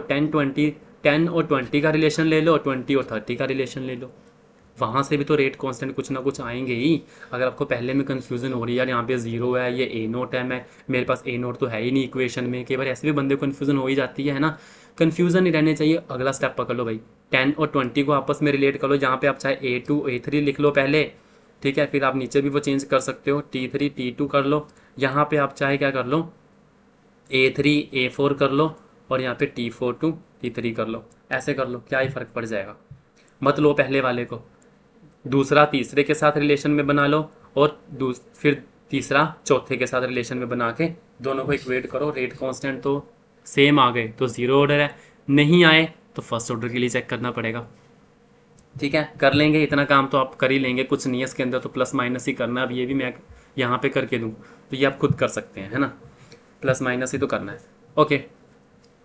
10 और 20 का रिलेशन ले लो, 20 और 30 का रिलेशन ले लो, वहाँ से भी तो रेट कांस्टेंट कुछ ना कुछ आएंगे ही। अगर आपको पहले में कन्फ्यूज़न हो रही है यार यहाँ पे जीरो है, ये A नोट है, मेरे पास A नोट तो है ही नहीं इक्वेशन में, कई बार ऐसे भी बंदे को कन्फ्यूज़न हो ही जाती है ना। कन्फ्यूज़न नहीं रहने चाहिए, अगला स्टेप पकड़ लो भाई। 10 और 20 को आपस में रिलेट कर लो, जहाँ पे आप चाहे A2 A3 लिख लो पहले। ठीक है, फिर आप नीचे भी वो चेंज कर सकते हो, T3 T2 कर लो। यहाँ पे आप चाहे क्या कर लो, A3 A4 कर लो, और यहाँ पे T4 टू T3 कर लो। ऐसे कर लो, क्या ही फ़र्क पड़ जाएगा। मत लो पहले वाले को, दूसरा तीसरे के साथ रिलेशन में बना लो, और फिर तीसरा चौथे के साथ रिलेशन में बना के दोनों को इक्वेट करो। रेट कांस्टेंट तो सेम आ गए तो ज़ीरो ऑर्डर है, नहीं आए तो फर्स्ट ऑर्डर के लिए चेक करना पड़ेगा। ठीक है, कर लेंगे, इतना काम तो आप कर ही लेंगे, कुछ नहीं है इसके अंदर, तो प्लस माइनस ही करना है। अब ये भी मैं यहाँ पे करके दूँ तो ये आप खुद कर सकते हैं, है ना, प्लस माइनस ही तो करना है। ओके,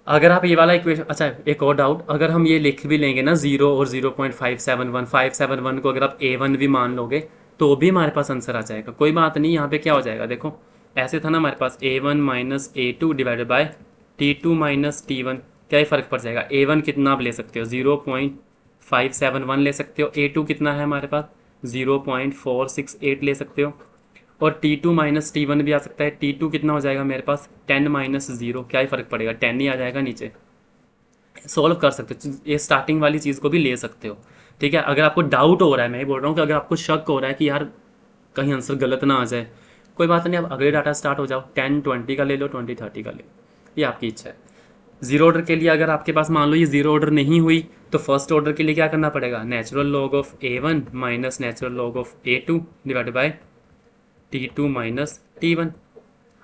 अगर आप ये वाला इक्वेशन, अच्छा एक और डाउट, अगर हम ये लिख भी लेंगे ना जीरो और 0.571 को अगर आप A1 भी मान लोगे तो भी हमारे पास आंसर आ जाएगा, कोई बात नहीं। यहाँ पे क्या हो जाएगा, देखो ऐसे था ना हमारे पास A1 minus A2 divided by T2 minus T1, क्या ही फ़र्क पड़ जाएगा। A1 कितना आप ले सकते हो, 0.571 ले सकते हो। A2 कितना है हमारे पास, 0.468 ले सकते हो। और T2 माइनस T1 भी आ सकता है। T2 कितना हो जाएगा मेरे पास, 10 माइनस 0, क्या ही फ़र्क पड़ेगा, 10 ही आ जाएगा नीचे। सॉल्व कर सकते हो, ये स्टार्टिंग वाली चीज़ को भी ले सकते हो। ठीक है, अगर आपको डाउट हो रहा है, मैं ये बोल रहा हूँ कि अगर आपको शक हो रहा है कि यार कहीं आंसर गलत ना आ जाए, कोई बात नहीं, अब अगले डाटा स्टार्ट हो जाओ। 10 20 का ले लो, 20 30 का ले लो, ये आपकी इच्छा है। जीरो ऑर्डर के लिए अगर आपके पास मान लो ये जीरो ऑर्डर नहीं हुई, तो फर्स्ट ऑर्डर के लिए क्या करना पड़ेगा, natural log of A1 minus natural log of A2 divided by T2 minus T1।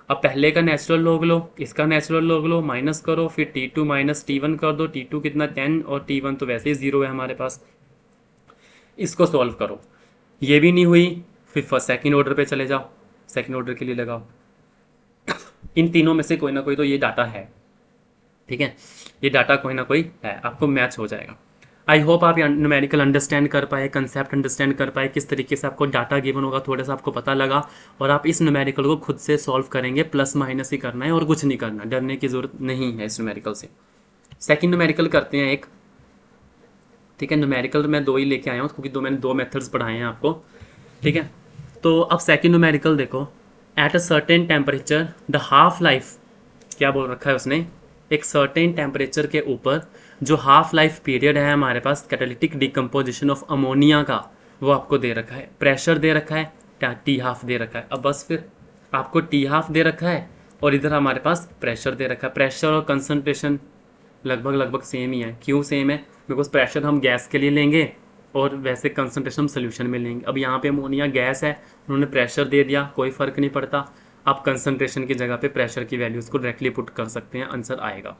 अब पहले का नेचुरल लॉग लो, इसका नेचुरल लॉग लो, माइनस करो, फिर T2 माइनस T1 कर दो। T2 कितना 10 और T1 तो वैसे ही जीरो है हमारे पास। इसको सॉल्व करो, ये भी नहीं हुई, फिर फर्स्ट सेकंड ऑर्डर पे चले जाओ, सेकंड ऑर्डर के लिए लगाओ। इन तीनों में से कोई ना कोई तो ये डाटा है। ठीक है, ये डाटा कोई ना कोई है, आपको मैच हो जाएगा। आई होप आप न्यूमेरिकल अंडरस्टैंड कर पाए, कंसेप्ट अंडरस्टैंड कर पाए, किस तरीके से आपको डाटा गिवन होगा थोड़ा सा आपको पता लगा, और आप इस न्यूमेरिकल को खुद से सॉल्व करेंगे। प्लस माइनस ही करना है और कुछ नहीं करना, डरने की ज़रूरत नहीं है इस न्यूमेरिकल से। सेकंड न्यूमेरिकल करते हैं एक। ठीक है, न्यूमेरिकल मैं दो ही लेके आया हूँ क्योंकि मैंने दो मेथड्स पढ़ाए हैं आपको। ठीक है, तो अब सेकंड न्यूमेरिकल देखो, at a certain temperature the half life, क्या बोल रखा है उसने, एक सर्टेन टेम्परेचर के ऊपर जो हाफ लाइफ पीरियड है हमारे पास कैटालिटिक डिकम्पोजिशन ऑफ अमोनिया का, वो आपको दे रखा है, प्रेशर दे रखा है, टी हाफ दे रखा है। अब बस फिर आपको टी हाफ दे रखा है और इधर हमारे पास प्रेशर दे रखा है। प्रेशर और कंसनट्रेशन लगभग सेम ही है। क्यों सेम है? बिकॉज प्रेशर हम गैस के लिए लेंगे और वैसे कंसनट्रेशन हम सोल्यूशन में लेंगे। अब यहाँ पे अमोनिया गैस है, उन्होंने प्रेशर दे दिया, कोई फ़र्क नहीं पड़ता। आप कंसनट्रेशन की जगह पे प्रेशर की वैल्यूज़ को डायरेक्टली पुट कर सकते हैं, आंसर आएगा।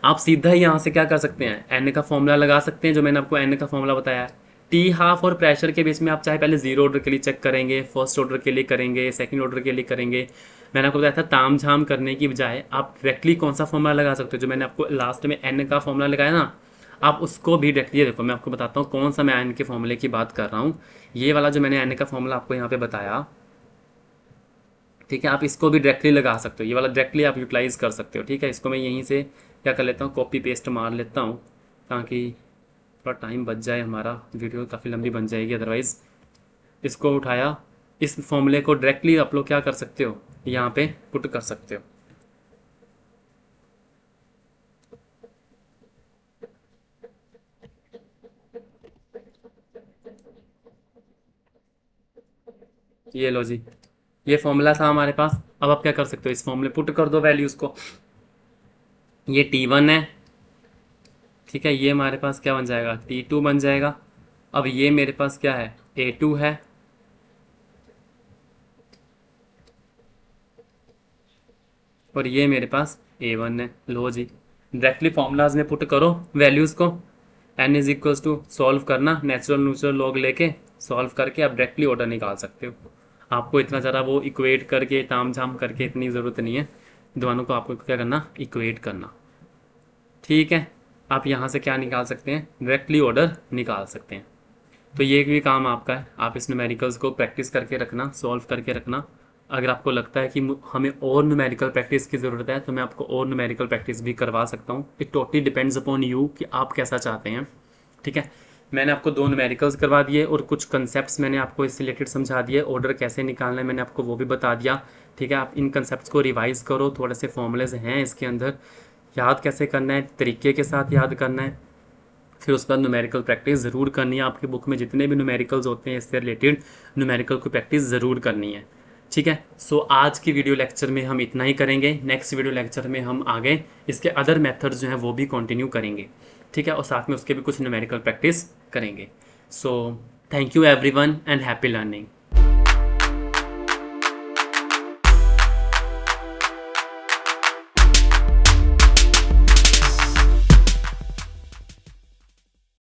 आप सीधा ही यहाँ से क्या कर सकते हैं, एन का फॉर्मूला लगा सकते हैं, जो मैंने आपको एन का फॉर्मूला बताया है। टी हाफ और प्रेशर के बीच में आप चाहे पहले जीरो ऑर्डर के लिए चेक करेंगे, फर्स्ट ऑर्डर के लिए करेंगे, सेकंड ऑर्डर के लिए करेंगे। मैंने आपको बताया था ताम झाम करने की बजाय आप डायरेक्टली कौन सा फॉर्मूला लगा सकते हो, जो मैंने आपको लास्ट में एन का फॉर्मूला लगाया ना, आप उसको भी डायरेक्टली देखो। मैं आपको बताता हूँ कौन सा मैं एन के फॉर्मूले की बात कर रहा हूँ। ये वाला जो मैंने एन का फॉर्मूला आपको यहाँ पे बताया, ठीक है, आप इसको भी डायरेक्टली लगा सकते हो। ये वाला डायरेक्टली आप यूटिलाइज कर सकते हो। ठीक है, इसको मैं यहीं से क्या कर लेता हूँ, कॉपी पेस्ट मार लेता हूँ, ताकि थोड़ा टाइम बच जाए, हमारा वीडियो काफ़ी लंबी बन जाएगी अदरवाइज़। इसको उठाया, इस फॉर्मूले को डायरेक्टली आप लोग क्या कर सकते हो, यहाँ पे पुट कर सकते हो। ये लो जी, ये फॉर्मूला था हमारे पास। अब आप क्या कर सकते हो, इस फॉर्मूले पुट कर दो वैल्यूज़ को। ये T1 है, ठीक है, ये हमारे पास क्या बन जाएगा, T2 बन जाएगा। अब ये मेरे पास क्या है, A2 है, और ये मेरे पास A1 है। लो जी, डायरेक्टली फॉर्मूलाज में पुट करो वैल्यूज़ को। n is equals to solve करना, नेचुरल लॉग लेके सॉल्व करके आप डायरेक्टली ऑर्डर निकाल सकते हो। आपको इतना ज़्यादा वो इक्वेट करके ताम झाम करके इतनी ज़रूरत नहीं है, दोनों को आपको क्या करना, इक्वेट करना। ठीक है, आप यहाँ से क्या निकाल सकते हैं, डायरेक्टली ऑर्डर निकाल सकते हैं। तो ये भी काम आपका है, आप इस न्यूमेरिकल्स को प्रैक्टिस करके रखना, सॉल्व करके रखना। अगर आपको लगता है कि हमें और न्यूमेरिकल प्रैक्टिस की ज़रूरत है, तो मैं आपको और न्यूमेरिकल प्रैक्टिस भी करवा सकता हूँ। It totally depends upon you कि आप कैसा चाहते हैं। ठीक है, मैंने आपको 2 न्यूमेरिकल्स करवा दिए और कुछ कंसेप्ट्स मैंने आपको इससे रिलेटेड समझा दिए। ऑर्डर कैसे निकालना है मैंने आपको वो भी बता दिया। ठीक है, आप इन कंसेप्ट्स को रिवाइज़ करो, थोड़े से फॉर्मूलेज हैं इसके अंदर, याद कैसे करना है, तरीके के साथ याद करना है। फिर उसके बाद न्यूमेरिकल प्रैक्टिस ज़रूर करनी है। आपकी बुक में जितने भी न्यूमेरिकल्स होते हैं इससे रिलेटेड न्यूमेरिकल की प्रैक्टिस ज़रूर करनी है। ठीक है, सो आज की वीडियो लेक्चर में हम इतना ही करेंगे। नेक्स्ट वीडियो लेक्चर में हम आगे इसके अदर मेथड्स जो हैं वो भी कंटिन्यू करेंगे। ठीक है, और साथ में उसके भी कुछ न्यूमेरिकल प्रैक्टिस करेंगे। So thank you everyone and happy learning.